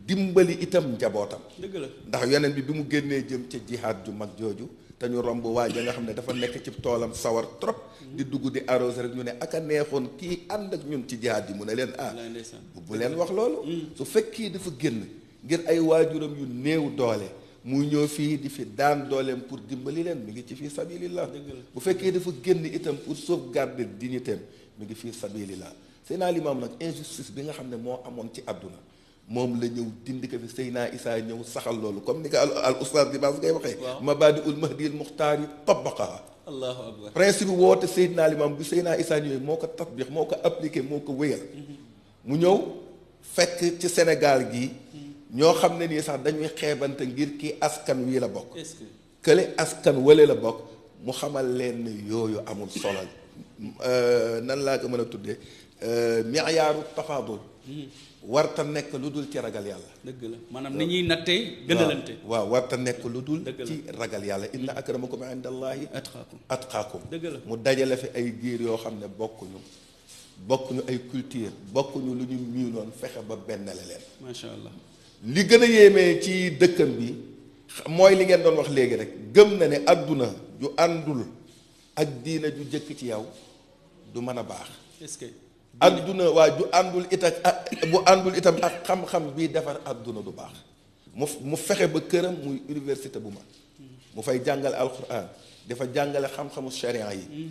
[SPEAKER 4] dimbali itam njabootam
[SPEAKER 1] dëgg la
[SPEAKER 4] ndax yeneen bi mu génnee jëm ca jihaad ju mag jooju te ñu romb waa ja nga xam ne dafa nekk ci toolam sawar trop di dugg di arrosé rek ñu ne aka neexoon kii ànd ak ñun ci jihaad yi mu ne leen bu leen wax loolu su fekkee dafa génn ngir ay waajuram yu néew doole muy ñëw fii di fi daan dooleem pour dimbali leen mi ngi ci fii sabilillah bu fekkee dafa génn itam pour sauvegarder dignitéem mi ngi fii sabilillah Seydina Limaam nag injustice bi nga xam ne moo amoon ci àdduna moom la ñëw dindi ko fi Seydina Issa ñëw saxal loolu comme ni ko al oustaz bi bas ngay waxee mabaadiul mahdiyil muxtaar yi tabaqaha
[SPEAKER 1] allahu akbar
[SPEAKER 4] principe bi woote Seydina Limaam bi Seydina Issa ñëwee moo ko tatbiq moo ko appliqué moo ko wéyal mu ñëw fekk ci Sénégal gi ñoo xam ne nii sax dañuy xeebante ngir kii askan wii la bokk kële askan wële la bokk mu xamal leen ne yooyu amul solo nan laa ko mën a tuddee mi'yaaru tafaadul warta nekk lu dul ci ragal yàlla
[SPEAKER 1] dëgg la maanaam ni ñuy nattee gënalante
[SPEAKER 4] waaw warta nekk lu dul ci ragal yàlla inna akramakum indallahi atqaakum
[SPEAKER 1] dëgg la
[SPEAKER 4] mu dajale fi ay giir yoo xam ne bokkuñu ay culture bokkuñu lu ñu miinoon fexe ba bennale leen
[SPEAKER 1] macha allah
[SPEAKER 4] li gën a yéemee ci dëkkam bi mooy li ngeen doon wax léegi rek gëm na ne adduna ju àndul ak diina ju jëkk ci yow du mën a baax
[SPEAKER 1] est-ce que
[SPEAKER 4] adduna waa ju àndul bu àndul itam ak xam-xam bii defar adduna du baax mu fexe ba këram muy université bu mag mu fay jàngale alquran dafa jàngale xam-xamu sharia yi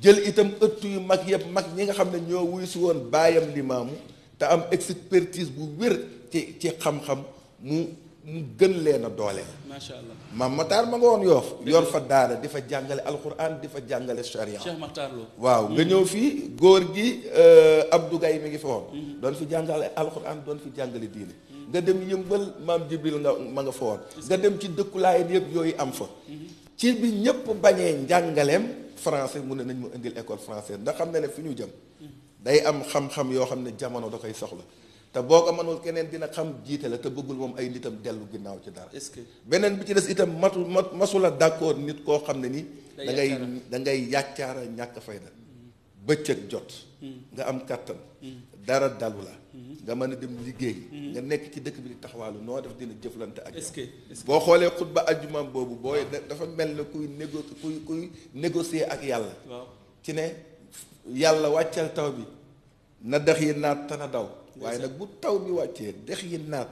[SPEAKER 4] jël itam ëttu yu mag yëpp mag ñi nga xam ne ñoo wuy si woon baayam Limaamu te am expertise bu wér ci xam-xam mu gën leen a dooleel.
[SPEAKER 1] macha allah
[SPEAKER 4] Maam Matar ma nga woon Yoof yor fa daara di fa jàngale alquran di fa jàngale sharia.
[SPEAKER 1] Cheikh Makhtar Lo
[SPEAKER 4] waaw nga ñëw fii góor gi Abdou Gaye mi ngi fa woon. doon fi jàngale alquran doon fi jàngale diine. nga dem yëmbal maam Jibril ma nga fa woon. nga dem ci dëkku Laayeen yëpp yooyu am fa. ci bi ñëpp bañee njàngaleem français mu ne nañ mu indil école française ndax xam ne fi ñu jëm. day am xam-xam yoo xam ne jamono da koy soxla te boo ko mënul keneen dina xam jiite la te bëggul moom ay nitam dellu ginnaaw ci dara.
[SPEAKER 1] est-ce que
[SPEAKER 4] beneen bi ci des itam masula d'accord nit koo xam ne ni da ngay yàccaara ñàkk fayda bëccëg jot nga am kàttan dara dalu la nga mën a dem liggéey nga nekk ci dëkk bi di taxawaalu noo def dina jëflante ak boo xoolee xutba ajjumaam boobu booy dafa mel ne kuy négocier ak yàlla ci ne yàlla wàccal taw bi na dex yi naat te na daw waaye nag bu taw bi wàccee dex yi naat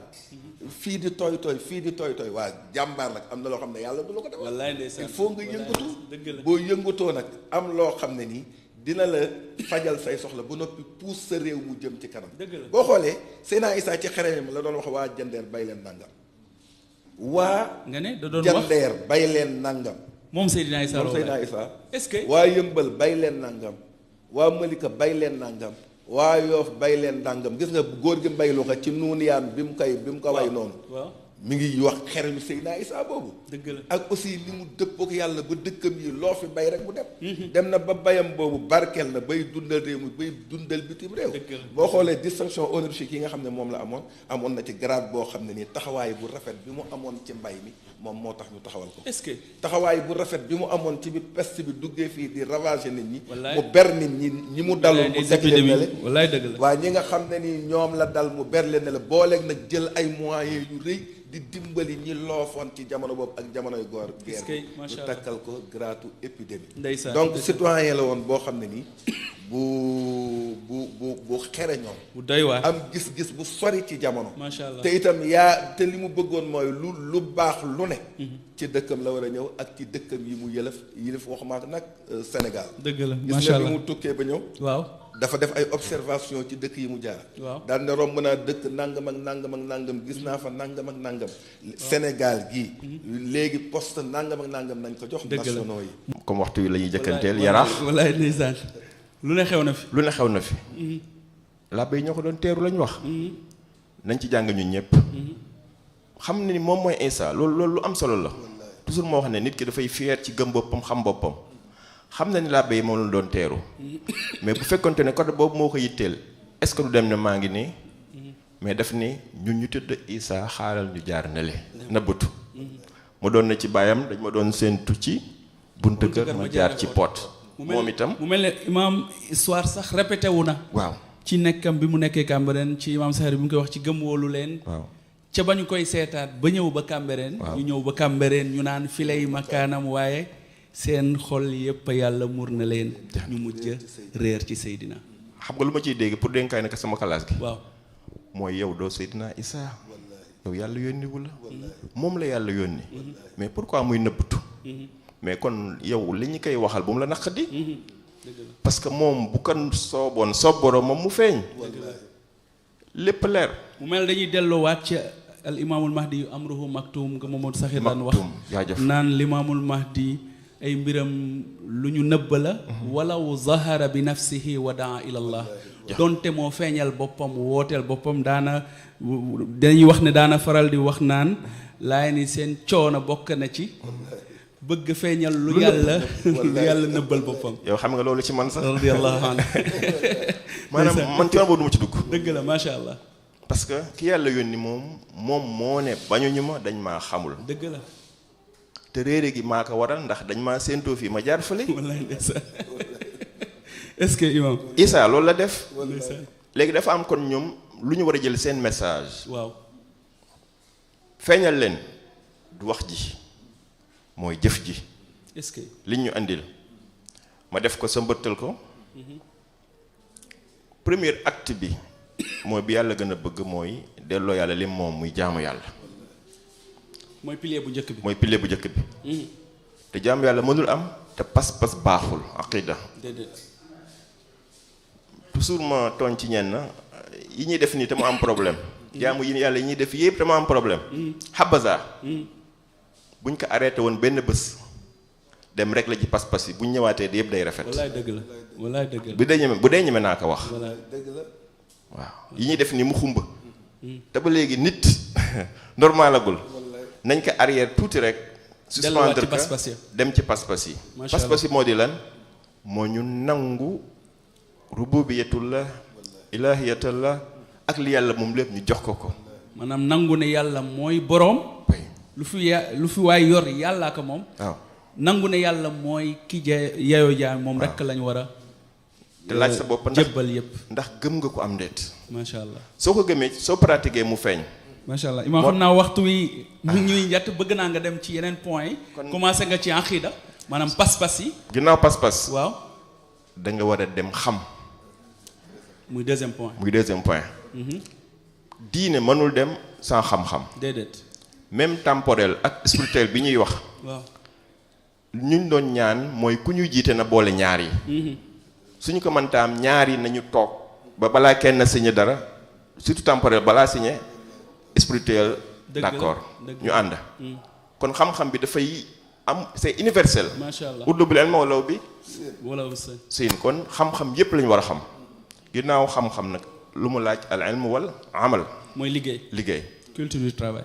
[SPEAKER 4] fii di tooy tooy waa jàmbaar nag am na loo xam ne yàlla du la ko defal.
[SPEAKER 1] wallaay ndeysaan
[SPEAKER 4] il faut nga yëngatu. boo yëngatoo nag am loo xam ne nii dina la fajal say soxla ba noppi puus sa réew mu jëm ci kanam. boo xoolee Seydina Issa ci xereñam la doon wax waa jandeer bay leen nangam.
[SPEAKER 1] nga ne da doon wax
[SPEAKER 4] jandeer bay leen nangam.
[SPEAKER 1] moom Seydina Issa
[SPEAKER 4] est-ce que waa yëmbal bay leen nangam. waa Malika bay leen nangam. waa Yoof bay leen nangam gis nga góor gi mbay lu ko ci nuuniyaan bi mu ko way noonu. mi ngi wax xereñu Seydina Issa boobu.
[SPEAKER 1] dëgg la
[SPEAKER 4] ak aussi li mu dëppook yàlla ba dëkkam yi loo fi bay rek mu dem. dem na ba bayam boobu barkeel na bay dundal réew mi bay dundal bitim réew. boo xoolee distinction honorifique yi nga xam ne moom la amoon na ci grade boo xam ne nii taxawaay bu rafet bi mu amoon ci mbay mi moom moo tax ñu taxawal ko.
[SPEAKER 1] est-ce que
[SPEAKER 4] taxawaay bu rafet bi mu amoon ci bi peste bi duggee fii di ravager nit ñi. mu ber nit ñi mu dalul mu teg leen ne
[SPEAKER 1] wallaay dëgg la
[SPEAKER 4] waaye ñi nga xam ne nii ñoom la dal mu ber leen ne la booleeg nag jël ay moyens yu rëy di dimbali ñi loofoon ci jamono boobu ak jamonoy góor guerre ñu takkal ko gratu épidémie donc citoyen la woon boo xam ne nii bu xereñoon
[SPEAKER 1] bu doy waar
[SPEAKER 4] am gis-gis bu sori ci jamono
[SPEAKER 1] macha allah
[SPEAKER 4] te itam te li mu bëggoon mooy lu baax lu ne ci dëkkam la war a ñëw ak ci dëkkam yi mu yëlëf waxuma nag Sénégal
[SPEAKER 1] dëgg la
[SPEAKER 4] gis nga bi mu tukkee ba ñëw
[SPEAKER 1] waaw
[SPEAKER 4] dafa def ay observation ci dëkk yi mu jaar daal ne romb naa dëkk nangam ak nangam ak nangam gis naa fa nangam ak nangam Sénégal gii léegi poste nangam ak nangam nañ ko jox nationaux yi
[SPEAKER 2] comme waxtu wi la ñuy jëkkanteel yaraax
[SPEAKER 1] wallaay ndeysaan lu ne xew na fi
[SPEAKER 2] làbbe yi ñoo ko doon teeru lañ wax nañ ci jàng ñun ñëpp xam ne ni moom mooy Issa loolu lu am solo la toujours moo wax ne nit ki dafay fier ci gëm boppam xam boppam xam na ni làbbe yi moom la doon teeru mais bu fekkonte ne côté boobu moo ko yitteel est-ce que du dem ne maa ngi nii mais daf ni ñun ñu tudd Issa xaaral ñu jaar na le nëbbatu mu doon na ci baayam dañ ma doon séentu ci buntu kër ma jaar ci pot moom itam
[SPEAKER 1] mu mel ne imaam histoire sax répété wu na
[SPEAKER 2] waaw
[SPEAKER 1] ci nekkam bi mu nekkee Cambérène ci imaam Saxir bi mu koy wax ci gëm wóolu leen
[SPEAKER 2] waaw
[SPEAKER 1] ca ba ñu koy seetaat ba ñëw ba Cambérène ñu ñëw ba Cambérène ñu naan fi lay makaanam waaye seen xol yëpp yàlla mur na leen ñu mujj réer ci Seydina
[SPEAKER 2] xam nga lu ma ciy dégg pour dénkaay naka sama classe gi
[SPEAKER 1] waaw
[SPEAKER 2] mooy yow doo Seydina Issa yow yàlla yónniwu la moom la yàlla yónni mais pourquoi muy nëbbatu mais kon yow li ñu koy waxal bu mu la naqadi parce que moom bu kan sooboon soob borom moom mu feeñ lépp leer
[SPEAKER 1] mu mel dañuy delloowaat ci al imaamul mahdi yu amruhu maktum nga Mamadou Saxir daan wax naan limaamul mahdi ay mbiram lu ñu nëbb la walaw zahara bi nafsihi wa daa ila allah donte moo feeñal boppam wooteel boppam dañuy wax ne daana faral di wax naan laay ni seen coono bokk na ci bëgg feeñal lu yàlla nëbbal boppam
[SPEAKER 2] yow xam nga loolu ci man sax
[SPEAKER 1] radiyallahu anhu
[SPEAKER 2] maanaam man coono boobu du ma ci dugg
[SPEAKER 1] dëgg la macha allah
[SPEAKER 2] parce que ki yàlla yónni moom moo ne bañuñu ma dañ maa xamul
[SPEAKER 1] dëgg la
[SPEAKER 2] te réere gi maa ko waral ndax dañ maa séentoo fii ma jaar fële
[SPEAKER 1] wallaay ndeysaan est-ce que imam
[SPEAKER 2] Issa loolu la def léegi dafa am kon ñoom lu ñu war a jël seen message
[SPEAKER 1] waaw
[SPEAKER 2] feeñal leen du wax ji mooy jëf ji
[SPEAKER 1] est-ce que
[SPEAKER 2] liñ ñu andil ma def ko sa mbëttal ko premier acte bi mooy bi yàlla gën a bëgg mooy delloo yàlla lim moom muy jaamu yàlla
[SPEAKER 1] mooy pilier bu njëkk bi
[SPEAKER 2] te jaamu yàlla mënul am te pas-pas baaxul aqida
[SPEAKER 1] déedéet
[SPEAKER 2] toujours ma tooñ ci ñenn yi ñuy def nii te mu am problème jaamu yi yàlla yi ñuy def yëpp te mu am problème habaza buñ ko arrêté woon benn bés dem rek la ci pas-pas yi buñ ñëwaatee yëpp day rafet
[SPEAKER 1] wallaay dëgg la
[SPEAKER 2] bu dee ñeme naa ko wax
[SPEAKER 4] dëgg la
[SPEAKER 2] waaw yi ñuy def nii mu xumb te ba léegi nit normalagul nañ ko arrière tuuti rek suspendre ko dem ci pas-pas yi pas-pas yi moo di lan moo ñu nangu rububiyatullah ilahiyatullah ak li yàlla moom lépp ñu jox ko
[SPEAKER 1] maanaam nangu ne yàlla mooy boroom lu fi waay yor yàllaa ko moom
[SPEAKER 2] waaw
[SPEAKER 1] nangu ne yàlla mooy ki yeyoo jaam moom rekk lañu war a
[SPEAKER 2] te laaj sa bopp
[SPEAKER 1] jébbal yépp
[SPEAKER 2] ndax gëm nga ko am ndeet
[SPEAKER 1] macha allah
[SPEAKER 2] soo ko gëmee soo pratiquer mu feeñ
[SPEAKER 1] macha allah imaam xam naa waxtu wi mu ñuy njatt bëgg naa nga dem ci yeneen point yi commencé nga ci aqida maanaam pas-pas yi
[SPEAKER 2] ginnaaw pas-pas
[SPEAKER 1] waaw
[SPEAKER 2] da nga war a dem xam
[SPEAKER 1] muy deuxième point
[SPEAKER 2] diine mënul dem sans xam-xam
[SPEAKER 1] déedéet
[SPEAKER 2] même temporel ak spirituel bi ñuy wax
[SPEAKER 1] waaw
[SPEAKER 2] ñun doon ñaan mooy ku ñuy jiite na boole ñaar yi suñu ko mënta am ñaar yi nañu toog ba balaa kenn signé dara surtout temporel balaa signé spirituel d'accord ñu ànd kon xam-xam bi dafay am c'est universel
[SPEAKER 1] macha allah
[SPEAKER 2] uddubul ilma walaw bi
[SPEAKER 1] wala
[SPEAKER 2] siin kon xam-xam yépp lañu war a xam ginnaaw xam-xam nag lu mu laaj al ilm wal amal
[SPEAKER 1] mooy liggéey culture du travail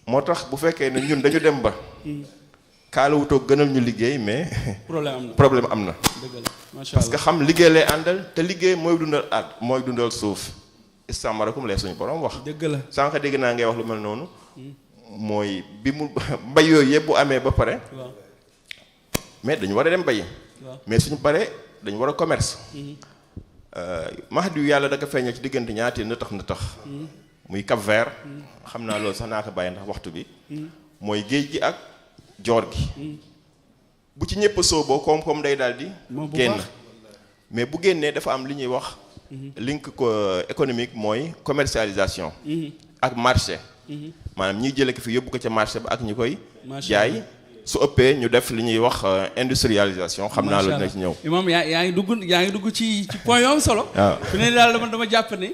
[SPEAKER 2] moo tax bu fekkee ne ñun dañu dem ba kaalawutoo gënal ñu liggéey mais problème am na
[SPEAKER 1] dëgg la macha allah
[SPEAKER 2] parce que xam liggéey lay àndal te liggéey mooy dundal suuf istamarakum lay suñu borom wax
[SPEAKER 1] dëgg la
[SPEAKER 2] sànq dégg naa ngay wax lu mel noonu mooy bi mu mbay yooyu yëpp bu amee ba pare mais dañu war a dem bayi mais suñu paree dañu war a commerce Mahdi yu yàlla da ko feeñal ci diggante ñaati na tax muy Cap Vert xam naa loolu sax naa ko bàyyi ndax waxtu bi mooy géej gi ak joor gi bu ci ñëpp sooboo koom-koom day daal di génn mais bu génnee dafa am li ñuy wax link ko économique mooy commercialisation ak marché maanaam ñiy jële ko fi yóbbu ko ca marché ba ak ñi koy jaay su ëppee ñu def li ñuy wax industrialisation xam naa loolu dina ci ñëw
[SPEAKER 1] imam yaa ngi dugg ci point yoo am solo fi ne daal dama jàpp ne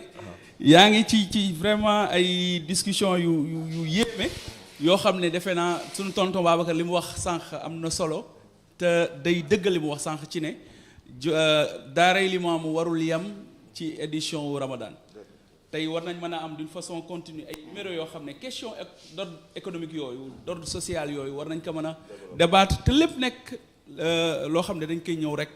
[SPEAKER 1] yaa ngi ci vraiment ay discussion yu yéeme yoo xam ne defe naa suñu tonton Babacar li mu wax sànq am na solo te day dëggal li mu wax sànq ci ne daaray Limaamu warul yam ci édition wu Ramadan tey war nañ mën a am d'une façon continue ay numéro yoo xam ne question d'ordre économique yooyu d'ordre social yooyu war nañ ko mën a débattre te lépp nekk loo xam ne dañ koy ñëw rek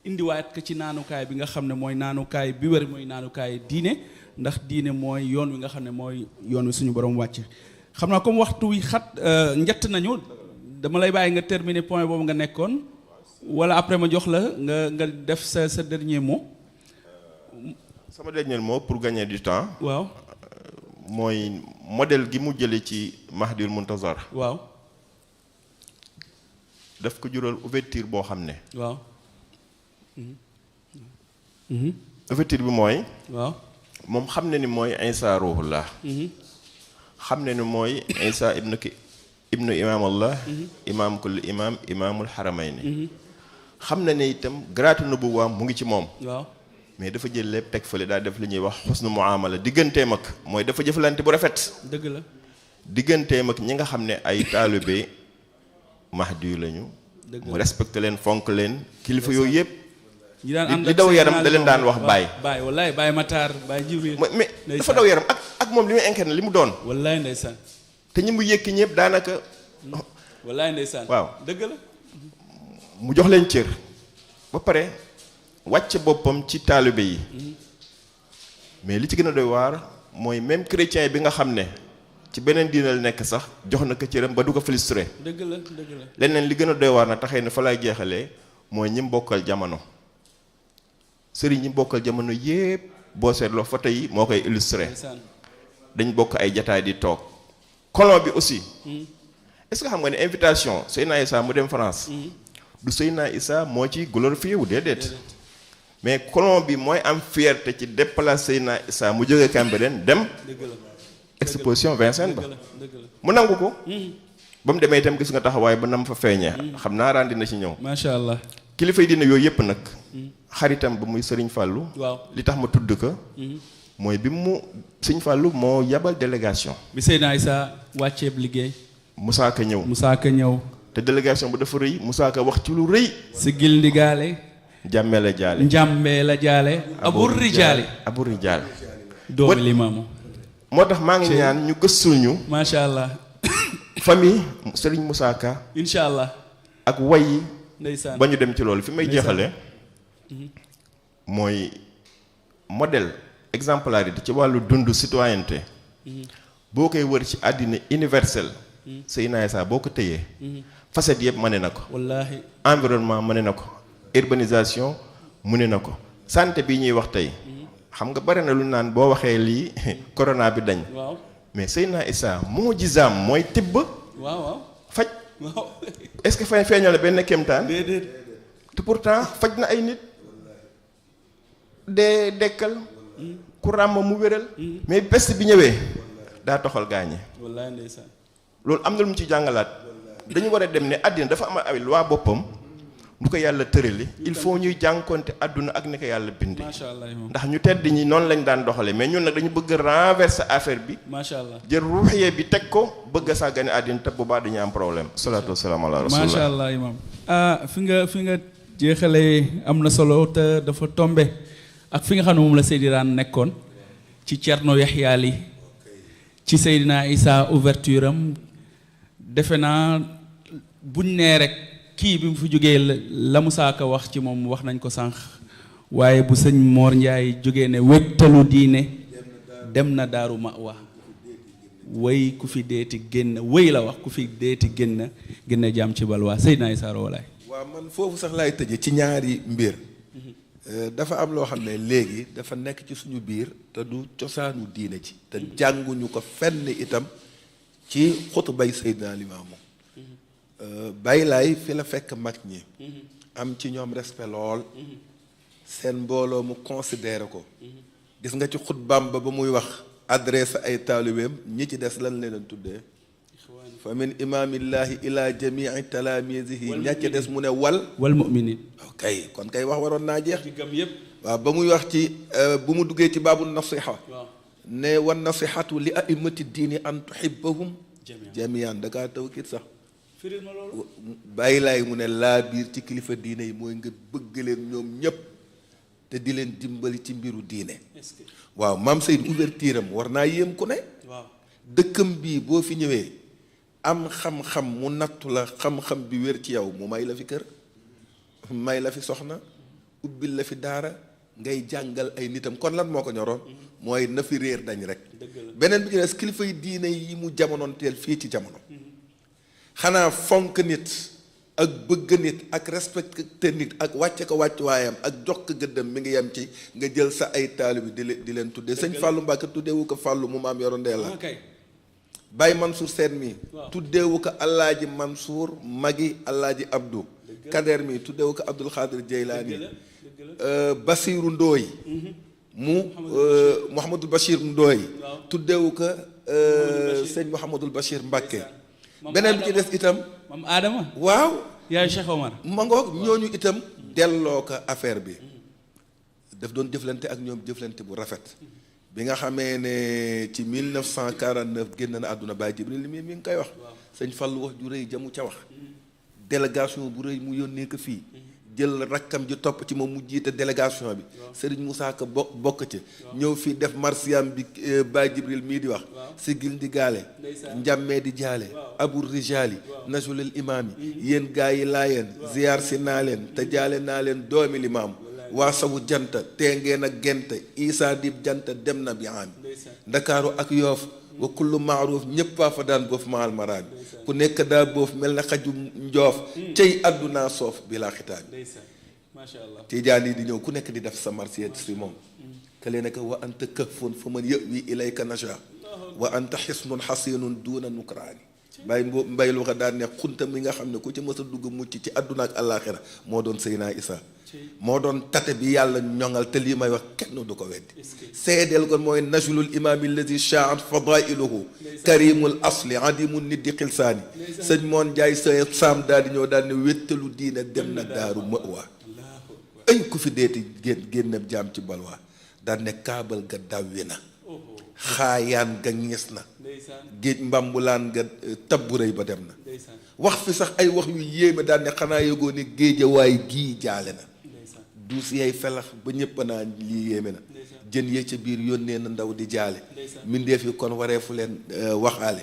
[SPEAKER 1] indiwaat ko ci naanukaay bi nga xam ne mooy naanukaay bi wér mooy naanukaay diine ndax diine mooy yoon wi nga xam ne mooy yoon wi suñu borom wàcc xam naa comme waxtu wi xat njett nañu dama lay bàyyi nga terminer point boobu nga nekkoon wala après ma jox la nga def sa dernier mot.
[SPEAKER 2] sama dernier mot pour gagner du temps.
[SPEAKER 1] waaw
[SPEAKER 2] mooy modèle gi mu jëlee ci Mahdil Muntazar.
[SPEAKER 1] waaw
[SPEAKER 2] daf ko jural ouverture boo xam ne.
[SPEAKER 1] waaw.
[SPEAKER 2] ouverture bi mooy.
[SPEAKER 1] waaw
[SPEAKER 2] moom xam ne ni mooy Isa ruhullah. xam ne ni mooy Isa ibnu imaam Allah. imaam kulli imaam imaamul xaramayni. xam na ne itam garaatu nubuwaam mu ngi ci moom.
[SPEAKER 1] waaw
[SPEAKER 2] mais dafa jël lépp teg fële daal def li ñuy wax xusnu muamala digganteem ak mooy dafa jëfalante bu rafet.
[SPEAKER 1] dëgg la
[SPEAKER 2] digganteem ak ñi nga xam ne ay taalibe Mahdi yu lañu. mu respecté leen fonk leen kilifa yooyu yëpp.
[SPEAKER 1] ñi daan ànd
[SPEAKER 2] li daw yaram da leen daan wax Baye.
[SPEAKER 1] Baye wallaay Baye Matar Baye Jibril.
[SPEAKER 2] mais dafa daw yaram ak moom li muy incarné li mu doon.
[SPEAKER 1] wallaay ndeysaan.
[SPEAKER 2] te ñi mu yëkki ñëpp daanaka.
[SPEAKER 1] wallaay ndeysaan.
[SPEAKER 2] waaw
[SPEAKER 1] dëgg la.
[SPEAKER 2] mu jox leen cër. ba pare wàcce boppam ci taalibe yi. mais li ci gën a doy waar mooy même chrétien bi nga xam ne ci beneen diina la nekk sax jox na ko cëram ba du ko frustré.
[SPEAKER 1] dëgg la dëgg la.
[SPEAKER 2] leneen li gën a doy waar na taxee ne fa laay jeexalee mooy ñi bokkal jamono. sëriñ ñi bokkal jamono yépp boo seetloo photo yi moo koy illustré. dañ bokk ay jataay di toog. colon bi aussi. est-ce que xam nga ne invitation Seydina Issa mu dem France. du Seydina Issa moo ci glorifié wu déedéet. mais colon bi mooy am fierté ci déplacer Seydina Issa mu jógee Cambérène dem. exposition Vincennes ba. mu nangu ko. ba mu demee itam gis nga taxawaay ba nam fa feeñee. xam naa ràndi na ci ñëw.
[SPEAKER 1] macha allah.
[SPEAKER 2] kilifa yi dina yooyu yëpp nag. xaritam ba muy Serigne Fallou.
[SPEAKER 1] waaw
[SPEAKER 2] li tax ma tudd ko. mooy bi mu Serigne Fallou moo yabal délégation.
[SPEAKER 1] bi Seydina Issa wàcceeb liggéey.
[SPEAKER 2] Moussa Ka ñëw.
[SPEAKER 1] Moussa Ka ñëw.
[SPEAKER 2] te délégation bu dafa rëy Moussa Ka wax ci lu rëy.
[SPEAKER 1] Sigil ndigaale.
[SPEAKER 2] Njàmme la jaale.
[SPEAKER 1] Njàmme la jaale. Abur Rijaale.
[SPEAKER 2] Abur Rijaale.
[SPEAKER 1] doomu Limaamu.
[SPEAKER 2] moo tax maa ngi ñaan ñu gëstul ñu.
[SPEAKER 1] macha allah.
[SPEAKER 2] famille Serigne Moussa Ka.
[SPEAKER 1] incha allah.
[SPEAKER 2] ak way yi.
[SPEAKER 1] ndeysaan
[SPEAKER 2] ba ñu dem ci loolu fi may jeexale mooy modèle exemplarité ci wàllu dund citoyenneté boo koy wër ci àddina universel Seydina Issa boo ko tëyee facette yëpp mëne na ko
[SPEAKER 1] wallaahi
[SPEAKER 2] environnement mëne na ko urbanisation mëne na ko santé bi ñuy wax tey xam nga bari na lu naan boo waxee lii corona bi dañ
[SPEAKER 1] waaw
[SPEAKER 2] mais Seydina Issa moo jisaam mooy tibb
[SPEAKER 1] waaw
[SPEAKER 2] faj
[SPEAKER 1] waaw
[SPEAKER 2] est-ce que fay feeñale benn kéemtaan
[SPEAKER 1] déedéet
[SPEAKER 2] te pourtant faj na ay nit dee dekkal ku ràmm mu wéral mais peste bi ñëwee daa toxal gaañe
[SPEAKER 1] wallaahi ndeysaan
[SPEAKER 2] loolu am na lu mu ci jàngalaat dañu war a dem ne àddina dafa am ay loi boppam lu ko yàlla tërali il faut ñuy jànkonte àdduna ak ni ko yàlla bindee
[SPEAKER 1] macha allah imam
[SPEAKER 2] ndax ñu tedd ñi noonu lañ daan doxale mais ñun nag dañu bëgg renverser affaire bi
[SPEAKER 1] macha allah
[SPEAKER 2] jël ruuxiyee bi teg ko bëgg a sàggane àddina te bu baax dañuy am problème salaatu wasalaam ala rasulillah
[SPEAKER 1] macha allah imam fi nga jeexalee am na solo te dafa tombe ak fi nga xam ne moom la Seydina nekkoon ci Cerno Yaxya Li ci Seydina Issa ouverture am defe naa buñ nee rek kii bi mu fi jógee la mu saaka wax ci moom wax nañ ko sànq waaye bu sëñ Mor Ndiaye jógee ne wéttalu diine dem na daaru Mawa wéy ku fi deeti génn wéy la wax ku fi deeti génn jàmm ci balwaa Seydina Issa Rouhou Laye
[SPEAKER 4] waaw man foofu sax laay tëje ci ñaari mbir dafa am loo xam ne léegi dafa nekk ci suñu biir te du cosaanu diine ci te jànguñu ko fenn itam ci xutbay Seydina Limaamu Baay Laay fi la fekk mag ñi am ci ñoom respect lool seen mbooloo mu considéré ko gis nga ci xutbaam ba muy wax adresse ay taalibeem ñi ci des lan leen tuddee fa min imaamillaahi ila jamii talaamisihi ña ci des mu ne wal
[SPEAKER 1] mu'minin
[SPEAKER 4] ok kon kay wax waroon naa jeex
[SPEAKER 1] gëm yépp
[SPEAKER 4] waaw ba muy wax ci bu mu duggee ci baabu nasiha ne wan nasihatu li a'immati diini an tuhibbahum jamian da kaa tawkiit sax
[SPEAKER 1] firil ma loolu
[SPEAKER 4] Baay Laay mu ne laa biir ci kilifa diine yi mooy nga bëgg leen ñoom ñépp te di leen dimbali ci mbiru diine waaw maam Seydou ouverture am war naa yéem ku ne
[SPEAKER 1] waaw
[SPEAKER 4] dëkkam bii boo fi ñëwee am xam-xam mu nattu la xam-xam bi wér ci yow mu may la fi kër may la fi soxna ubbil la fi daara ngay jàngal ay nitam kon lan moo ko ñoroon mooy na fi réer dañ rek beneen bi ci des kilifa yi diine yi mu jamonoon teel fii ci jamono xanaa fonk nit ak bëgg nit ak respecté nit ak wàcce ko wàccuwaayam ak jox ko gëddam mi ngi yem ci nga jël sa ay taalibe di leen tuddee sëñ Fallou Mbacke tuddeewu ko Fallou mu maam yoro ndee la Baye Mansour Seen mi tuddeewu ko Alaaji Mansour magi Alaaji Abdou Kader mi tuddeewu ko Abdul Xaadir Jeylaani Basiiru Ndooy mu Mouhamadul Bachir Ndooy tuddeewu ko sëñ Mouhamadul Bachir Mbacke beneen bi ci des itam
[SPEAKER 1] mam Adama
[SPEAKER 4] waaw
[SPEAKER 1] yaay Cheikh Omar
[SPEAKER 4] ma ngoog ñooñu itam delloo ko affaire bi daf doon jëflante ak ñoom jëflante bu rafet bi nga xamee ne ci 1949 génn na àdduna Baye Jibril mi ngi koy wax sëñ Fallu wax ju rëy jamu ca wax délégation bu rëy mu yónnee ko fii jël rakkam ji topp ci moom mu jiite délégation bi Serigne Moussa Ka bokk ci ñëw fii def marsiyaam bi Baye Jibril mii di wax sigil di gaale njàmmee di jaale abul rijaali najulil imaam yi yéen gaa yi laa yeen ziyaar si naa leen te jaale naa leen doomi limaam waa sawu janta teengeen ak gente isaa dib janta dem na bi aami ndakaaru ak yoof wa kullu maaruuf ñëppaa fa daan boof maal maraami ku nekk daa boof mel na xaju njoof cey àddunaa soof bi laa xitaami tijaan yi di ñëw ku nekk di def sa marsiya si moom ka lee nekk wa anta kahfun fa man yëwi ilayka naja wa anta xisnun xasinun duuna nukraani mbay lu ko daan ne xunta mi nga xam ne ku ci mës a dugg mucc ci àdduna ak àllaaxira moo doon Seydina Issa moo doon tate bi yàlla ñoŋal te lii may wax kenn du ko weddi seedeel kon mooy najlul imaam alladi shaat fadailuhu karimul asli adimul nit di xilsaani sëñ moon Njaay sa saam daal di ñëw daal ne wéttalu diine dem na daaru mawaa ay ku fi deeti génn jaam ci balwaa daal ne kaabal ga dawwi na xaayaan ga ñes na géej mbambulaan ga tabbu rëy ba dem na wax fi sax ay wax yu yéeme daal ne xanaa yëgoo ne géejawaay gii jaale na duus yay felax ba ñëpp naa lii yéeme na jën yee ca biir yónnee na ndaw di jaale mbindeef yi kon wareefu leen waxaale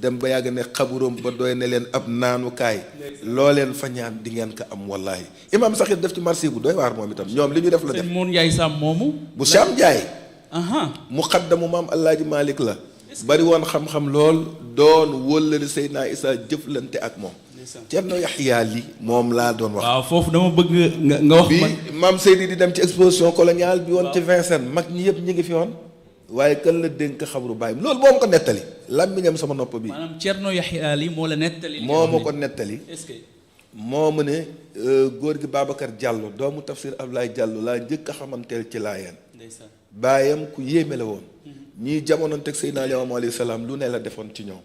[SPEAKER 4] dem ba yàgg ne xaburóom ba doy ne leen ab naanukaay loo leen fa ñaan di ngeen ko am wallaahi imaam saxit def ci marché bu doy waar moom itam ñoom li ñu def la def
[SPEAKER 1] Moon Njaay Sam moomu
[SPEAKER 4] bu Saam Njaay muqaddamu maam Alaaji Malick la bari woon xam-xam lool doon wóllëri Seydina Issa jëflante ak moom Cerno Yaxya li moom laa doon wax.
[SPEAKER 1] waaw foofu dama bëgg nga wax
[SPEAKER 4] bi maam Seydi di dem ci exposition coloniale bi woon ci Vincennes mag ñi yëpp ñi ngi fi woon waaye kan la dénk xabru bàyyim loolu moo ma ko nettali làmmiñam sama nopp bi.
[SPEAKER 1] maanaam Cerno Yaxya li moo la nettali.
[SPEAKER 4] moo ma ko nettali.
[SPEAKER 1] est-ce que.
[SPEAKER 4] moo ma ne góor gi Babacar Diallo doomu tafsir Ablaye Diallo laa njëkk a xamanteel ci Laayeen.
[SPEAKER 1] ndeysaan
[SPEAKER 4] baayam ku yéeme la woon. ñii jamono teg Seydina Limaamu alayhi salaam lu ne la defoon ci ñoom.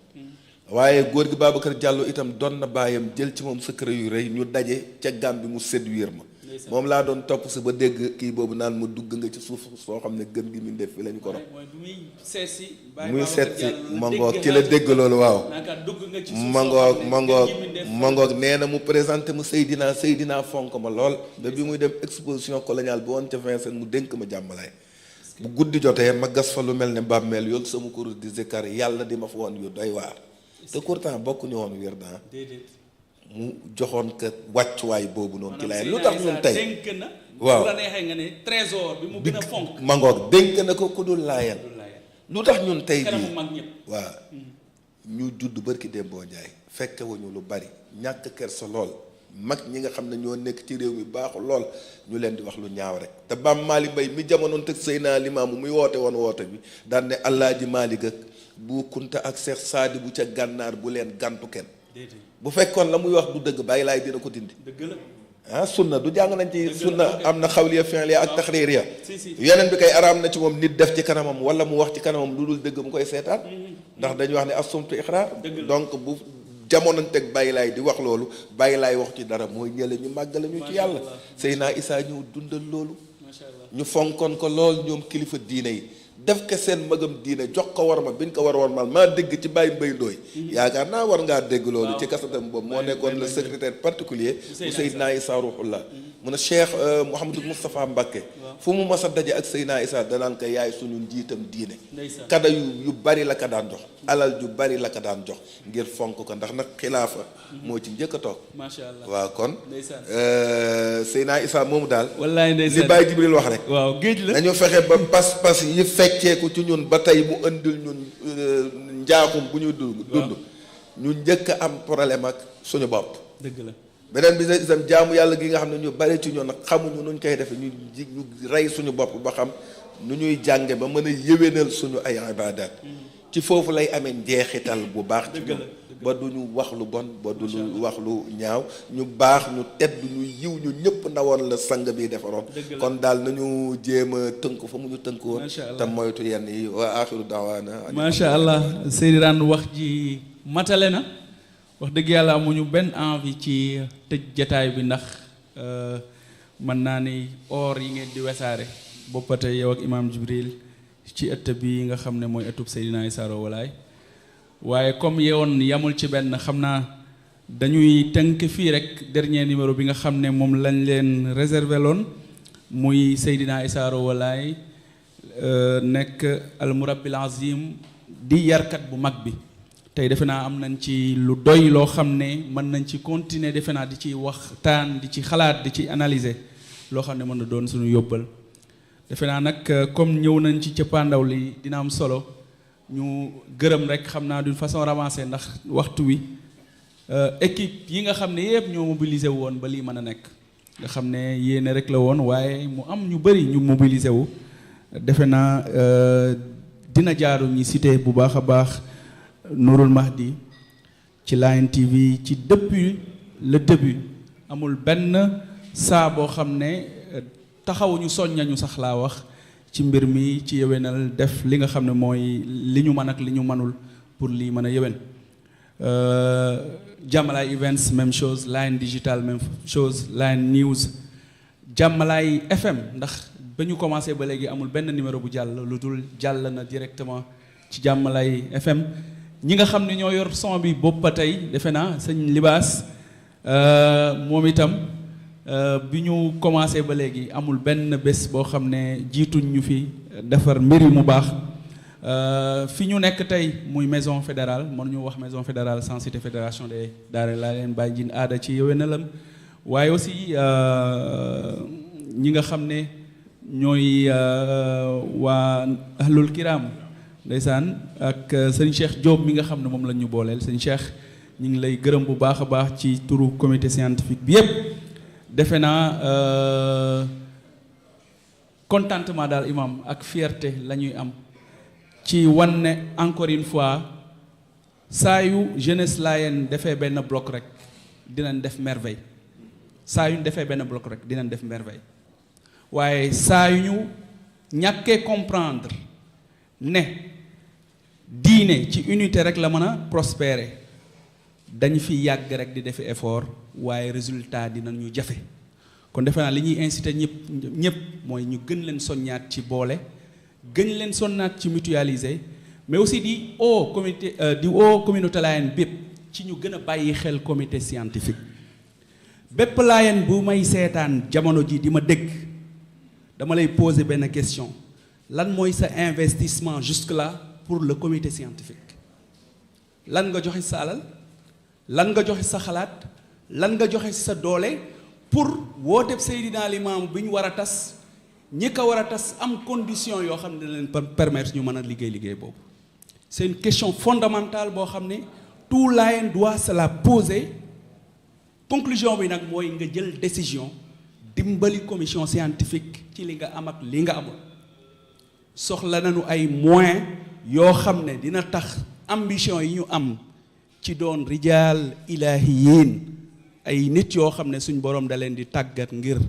[SPEAKER 4] waaye góor gi Babacar Diallo itam doon na baayam jël ci moom secret yu rëy ñu daje ca Gàmbi mu séduire ma. moom laa doon topp si ba dégg kii boobu naan ma dugg nga ci suuf soo xam ne gën gi mu def fi la ñu ko rob. muy seet si mangoog ci la dégg loolu waaw. mangoog nee na mu présenté mu Seydina fonk ma lool ba bi muy dem exposition coloniale bi woon ca Vincennes mu dénk ma jàmmalaay. bu guddi jotee ma gas fa lu mel ne bàmmeel yoolu sama kurus di zikkar yàlla di ma fa woon yu doy waar. te pourtant bokkuñu woon wér daa mu joxoon ko wàccuwaay boobu noonu ci lay lu tax ñun tey waaw
[SPEAKER 1] la neexee nga ne trésor bi mu gën a fonk
[SPEAKER 4] mangoog dénk na ko ku dul laayeen lu tax ñun tey
[SPEAKER 1] kanamu mag ñëpp
[SPEAKER 4] waaw ñu judd barki Dembo Njaay fekke wuñu lu bari ñàkk kersa lool mag ñi nga xam ne ñoo nekk ci réew mi baaxul lool ñu leen di wax lu ñaaw rek te Bam Malick Mbaye mi jamonoon teg Seydina Limaamu muy woote woon woote bi daan ne Alaaji Malick ak bu Kunta ak Seex Saadi bu ca gànnaar bu leen gantu kenn bu fekkoon la muy wax du dëgg bàyyi laay dina ko dindi
[SPEAKER 1] dëgg la
[SPEAKER 4] ah sunna du jàng nañ ci sunna am na xawliya fi'liya ak taxriiriya yeneen bi kay araam na ci moom nit def ci kanamam wala mu wax ci kanamam lu dul dëgg mu koy seetaan ndax dañuy wax ne as-sumtu iqraar donc bu jamono teg bàyyi laay di wax loolu bàyyi laay wax ci dara mooy ñële ñu màggale ñu ci yàlla Seydina Issa ñëw dundal loolu ñu fonkoon ko lool ñoom kilifa diine yi def ko seen magam diine jox ko war ma biñ ko war a war mal maa dégg ci Baye Mbaye Ndoye yaakaar naa war ngaa dégg loolu ci kasatam boobu moo nekkoon le secrétaire particulier bu Seydina Issa Ruhullah mu ne Cheikh Mouhamadou Moustapha Mbacké fu mu mas a daje ak Seydina Issa danaan ko yaay suñu njiitam diine kada yu bari la ko daan jox alal ju bari la ko daan jox ngir fonk ko ndax nag xilaafa moo ci njëkk a toog
[SPEAKER 1] macha allah
[SPEAKER 4] waaw kon Seydina Issa moomu daal
[SPEAKER 1] wallaay
[SPEAKER 4] li Baye Jibril wax rek
[SPEAKER 1] waaw géej la
[SPEAKER 4] dañu fexe ba pas-pas yi fecceeku ci ñun ba tey mu indil ñun njaaxum bu ñuy dund ñu njëkk a am problème ak suñu bopp
[SPEAKER 1] dëgg la
[SPEAKER 4] beneen bi itam jaamu yàlla gi nga xam ne ñu bari ci ñoom nag xamuñu nuñ koy defee ñu rey suñu bopp ba xam nu ñuy jànge ba mën a yéwénal suñu ay ibaadaat ci foofu lay amee njeexital bu baax ci ñoom ba du ñu wax lu bon ba du ñu wax lu ñaaw ñu baax ñu tedd ñu yiw ñu ñëpp ndawoon la sang bi defaroon kon daal nañu jéem a tënk fa mu ñu tënk woon te moytu yenn yi wa axiru daawaana
[SPEAKER 1] macha allah Seydi Rane wax ji matale na wax dëgg yàlla amuñu benn envie ci tëj jataay bi ndax mën naa ni or yi ngeen di wesaare boppate yow ak Imam Jibril ci ëtt bi nga xam ne mooy ëttub Seydina Issa Rouhou Laye waaye comme yewoon yamul ci benn xam naa dañuy tënk fii rek dernier numéro bi nga xam ne moom lañ leen réservé loon muy Seydina Issa Rouhou Laye nekk al murabbil azim di yarkat bu mag bi tey defe naa am nañ ci lu doy loo xam ne mën nañ ci continuer defe naa di ci waxtaan di ci xalaat di ci analyser loo xam ne mën na doon suñu yóbbal defe naa nag comme ñëw nañ ci cëppaandaw li dina am solo ñu gërëm rek xam naa d'une façon ramassée ndax waxtu wi équipe yi nga xam ne yëpp ñoo mobilisé woon ba lii mën a nekk nga xam ne yéene rek la woon waaye mu am ñu bëri ñu mobilisé wu defe naa dina jaaru ñi cité bu baax a baax Nourul Mahdi ci Line TV ci depuis le début amul benn saa boo xam ne taxawuñu soññañu sax laa wax ci mbir mi ci yéwénal def li nga xam ne mooy li ñu mën ak li ñu mënul pour lii mën a yéwén Jàmmalaay Events même chose Line Digital même chose Line News Jàmmalaay FM ndax ba ñu commencé ba léegi amul benn numéro bu jàll lu dul jàll na directement ci Jàmmalaay FM ñi nga xam ne ñoo yor son bi bopp ba tey defe naa sëñ Libaas moom itam bi ñu commencé ba léegi amul benn bés boo xam ne jiituñ ñu fi defar mbir yi mu baax fi ñu nekk tey muy maison fédérale mën ñu wax maison fédérale sans citer fédération des daara laa leen bàyyi jin aada ci yéwénalam waaye aussi ñi nga xam ne ñooy waa ahlul kiram ndeysaan ak sëñ Cheikh Diop mi nga xam ne moom la ñu booleel sëñ Cheikh ñu ngi lay gërëm bu baax a baax ci turu comité scientifique bi yépp defe naa contentement daal imam ak fierté la ñuy am ci wan ne encore une fois saa yu jeunesse Layène defee benn bloc rek dinañ def merveille saa yu ñu defee benn bloc rek dinañ def merveille waaye saa yu ñu ñàkkee comprendre ne diine ci unité rek la mën a prospérer dañu fi yàgg rek di defi effort waaye résultat dina ñu jafe kon defe naa li ñuy inciter ñëpp mooy ñu gën leen soññaat ci boole gën leen sonnaat ci mutualiser mais aussi di communauté Layène bépp ci ñu gën a bàyyi xel comité scientifique bépp Layène bu may seetaan jamono ji di ma dégg dama lay poser benn question lan mooy sa investissement jusque là pour le comité scientifique lan nga joxe sa alal lan nga joxe sa xalaat lan nga joxe sa doole pour wooteb Seydina Limaamu bi ñu war a tas ñi ko war a tas am condition yoo xam ne leen permettre ñu mën a liggéey boobu c'est une question fondamentale boo xam ne tout Layène doit se la poser conclusion bi nag mooy nga jël décision dimbali commission scientifique ci li nga am ak li nga amul soxla nañu ay moyens yoo xam ne dina tax ambition yi ñu am ci doon rijaal ilaahiyin ay nit yoo xam ne suñ borom da leen di tàggat ngir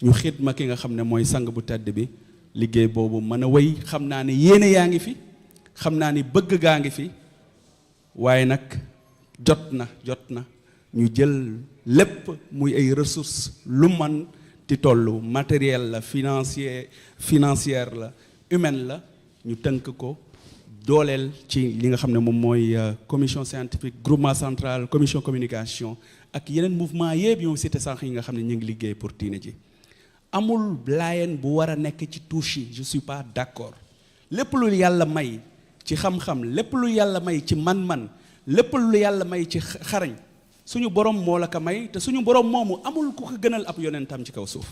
[SPEAKER 1] ñu xidma ki nga xam ne mooy sang bu tedd bi liggéey boobu mën a wéy xam naa ne yéene yaa ngi fi xam naa ni bëgg gaa ngi fi waaye nag jot na ñu jël lépp muy ay ressources lu man ti tollu matériel la financière la humaine la ñu tënk ko dooleel ci li nga xam ne moom mooy commission scientifique groupement central commission communication ak yeneen mouvement yëpp yow cité sànq yi nga xam ne ñu ngi liggéey pour diine ji amul Layène bu war a nekk ci touche yi je suis pas d'accord lépp lu yàlla may ci xam-xam lépp lu yàlla may ci man-man lépp lu yàlla may ci xarañ suñu borom moo la ko may te suñu borom moomu amul ku ko gënal ab yonentam ci kaw suuf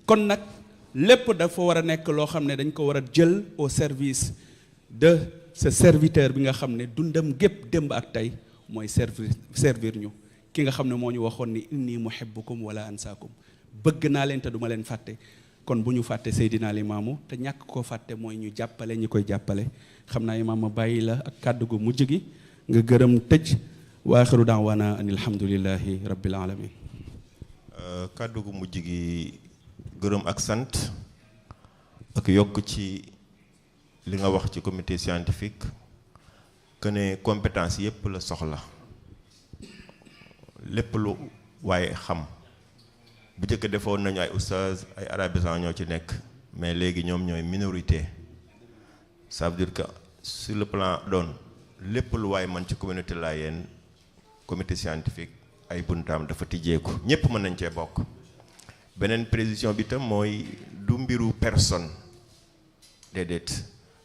[SPEAKER 1] kon nag lépp dafa war a nekk loo xam ne dañ ko war a jël au service de ce serviteur bi nga xam ne dundam gépp démb ak tey mooy servir ñu ki nga xam ne moo ñu waxoon ni inni muhibbukum wala ansaakum bëgg naa leen te duma leen fàtte kon bu ñu fàtte Seydina Limaamu te ñàkk koo fàtte mooy ñu jàppale ñi koy jàppale xam naa imaam ma bàyyi la ak kàddu gu mujj gi nga gërëm tëj wa axiru daawaana an alhamdulillahi rabbil alamin
[SPEAKER 2] kàddu gu mujj gi gërëm ak sant ak yokk ci li nga wax ci comité scientifique que ne compétence yépp la soxla lépp lu waaye xam bu njëkk defoon nañu ay oustaz ay arabisants ñoo ci nekk mais léegi ñoom ñooy minorité ça veut dire que sur le plan doon lépp lu waaye man ci communauté Layène comité scientifique ay buntaam dafa tijjeeku ñépp mën nañ cee bokk beneen précision bi tam mooy du mbiru personne déedéet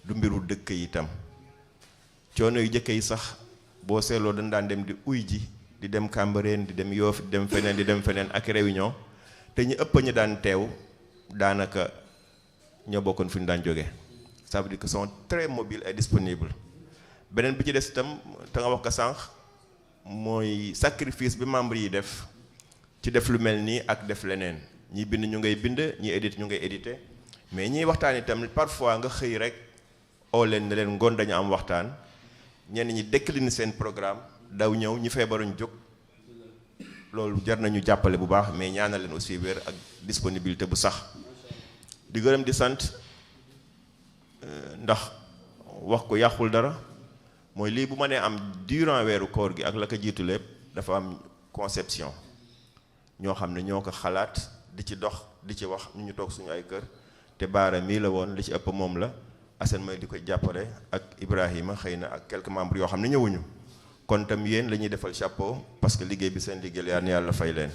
[SPEAKER 2] du mbiru dëkk yi itam coono yu jëkk yi sax boo seetloo dañ daan dem di uy ji di dem Cambérène di dem Yoff di dem feneen ak réunion te ñu ëpp ñu daan teew daanaka ñoo bokkoon fu ñu daan jóge ça veut dire que sont très mobiles et disponibles beneen bi ci des itam te nga wax ko sànq mooy sacrifice bi membre yi def ci def lu mel nii ak def leneen ñi bind ñu ngay bind ñi édite ñu ngay édité mais ñiy waxtaan itam parfois nga xëy rek oo leen ne leen ngoon dañu am waxtaan ñenn ñi décline seen programme daw ñëw ñi feebaruñ jóg loolu jar nañu jàppale bu baax mais ñaanal leen aussi wér ak disponibilité bu sax di gërëm di sant ndax wax ko yàqul dara mooy lii bu ma nee am durant weeru koor gi ak la ko jiitu lépp dafa am conception ñoo xam ne ñoo ko xalaat di ci dox di ci wax ñu toog suñu ay kër te baara mii la woon li ci ëpp moom la Assane mooy di koy jàppale ak Ibrahima xëy na ak quelques membres yoo xam ne ñëwuñu kon tam yéen la ñuy defal chapeau parce que liggéey bi seen liggéey yal na yàlla fay leen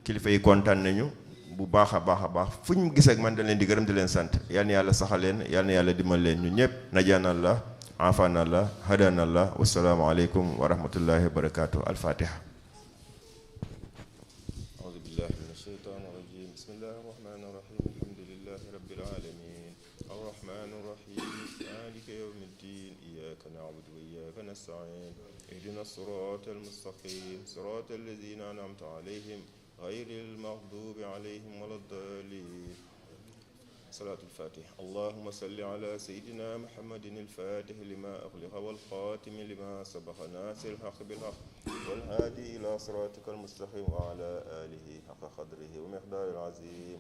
[SPEAKER 2] kilifa yi kontaan nañu bu baax a baax fu ñu gisee ak man dañ leen di gërëm di leen sant yal na yàlla saxal leen yal na yàlla dimbal leen ñu ñëpp najaanallah afanallah hadanallah wasalaamu aleykum wa rahmatullahi wa barakatuh al-fatiha أعوذ بالله من الشيطان الرجيم بسم الله الرحمن الرحيم الحمد لله رب العالمين العالمين الرحمن الرحيم مالك يوم الدين إياك نعبد وإياك نستعين اهدنا الصراط المستقيم صراط الذين أنعمت عليهم غير المغضوب عليهم ولا الضالين صلاة الفاتحة اللهم صل على سيدنا محمد الفاتح لما أغلق والخاتم لما سبق ناصر الحق بالحق والهادي إلى صراطك المستقيم وعلى آله حق قدره ومقداره العظيم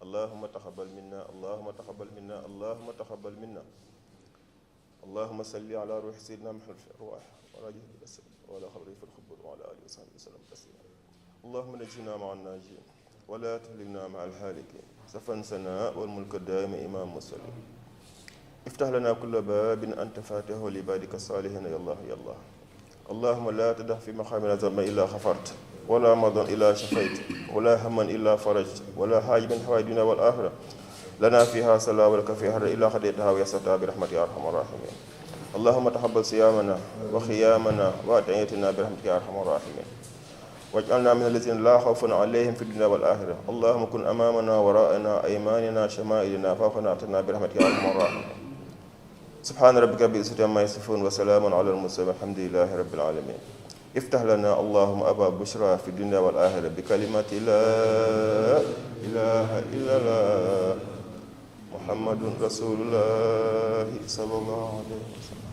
[SPEAKER 2] اللهم تقبل منا اللهم تقبل منا اللهم تقبل منا اللهم صل على روح سيدنا محمد في الأرواح وعلى جهد الأسد وعلى خبره في الخبر وعلى آله وصحبه وسلم تسليما اللهم نجنا مع الناجين ولا تهلكنا مع الهالكين سفن سناء والملك الدائم إمام مسلم افتح لنا كل باب أنت فاتحه لعبادك الصالحين يا الله يا الله اللهم لا تدع في مقامنا ذنبا إلا غفرت ولا مرضا إلا شفيت ولا هما إلا فرجت ولا حاجة من حوائج الدنيا والآخرة لنا فيها صلاة ولك فيها إلا قضيتها ويسرتها برحمتك يا أرحم الراحمين اللهم تقبل صيامنا وخيامنا وأدعيتنا برحمتك يا أرحم الراحمين واجعلنا من الذين لا خوف عليهم في الدنيا والآخرة اللهم كن أمامنا وراءنا أيماننا شمائلنا فوقنا أعطنا برحمتك يا أرحم الراحمين سبحان ربك رب العزة عما يصفون وسلام على المرسلين والحمد لله رب العالمين افتح لنا اللهم أبواب بشرى في الدنيا والآخرة بكلمة لا إله إلا الله محمد رسول الله صلى الله عليه وسلم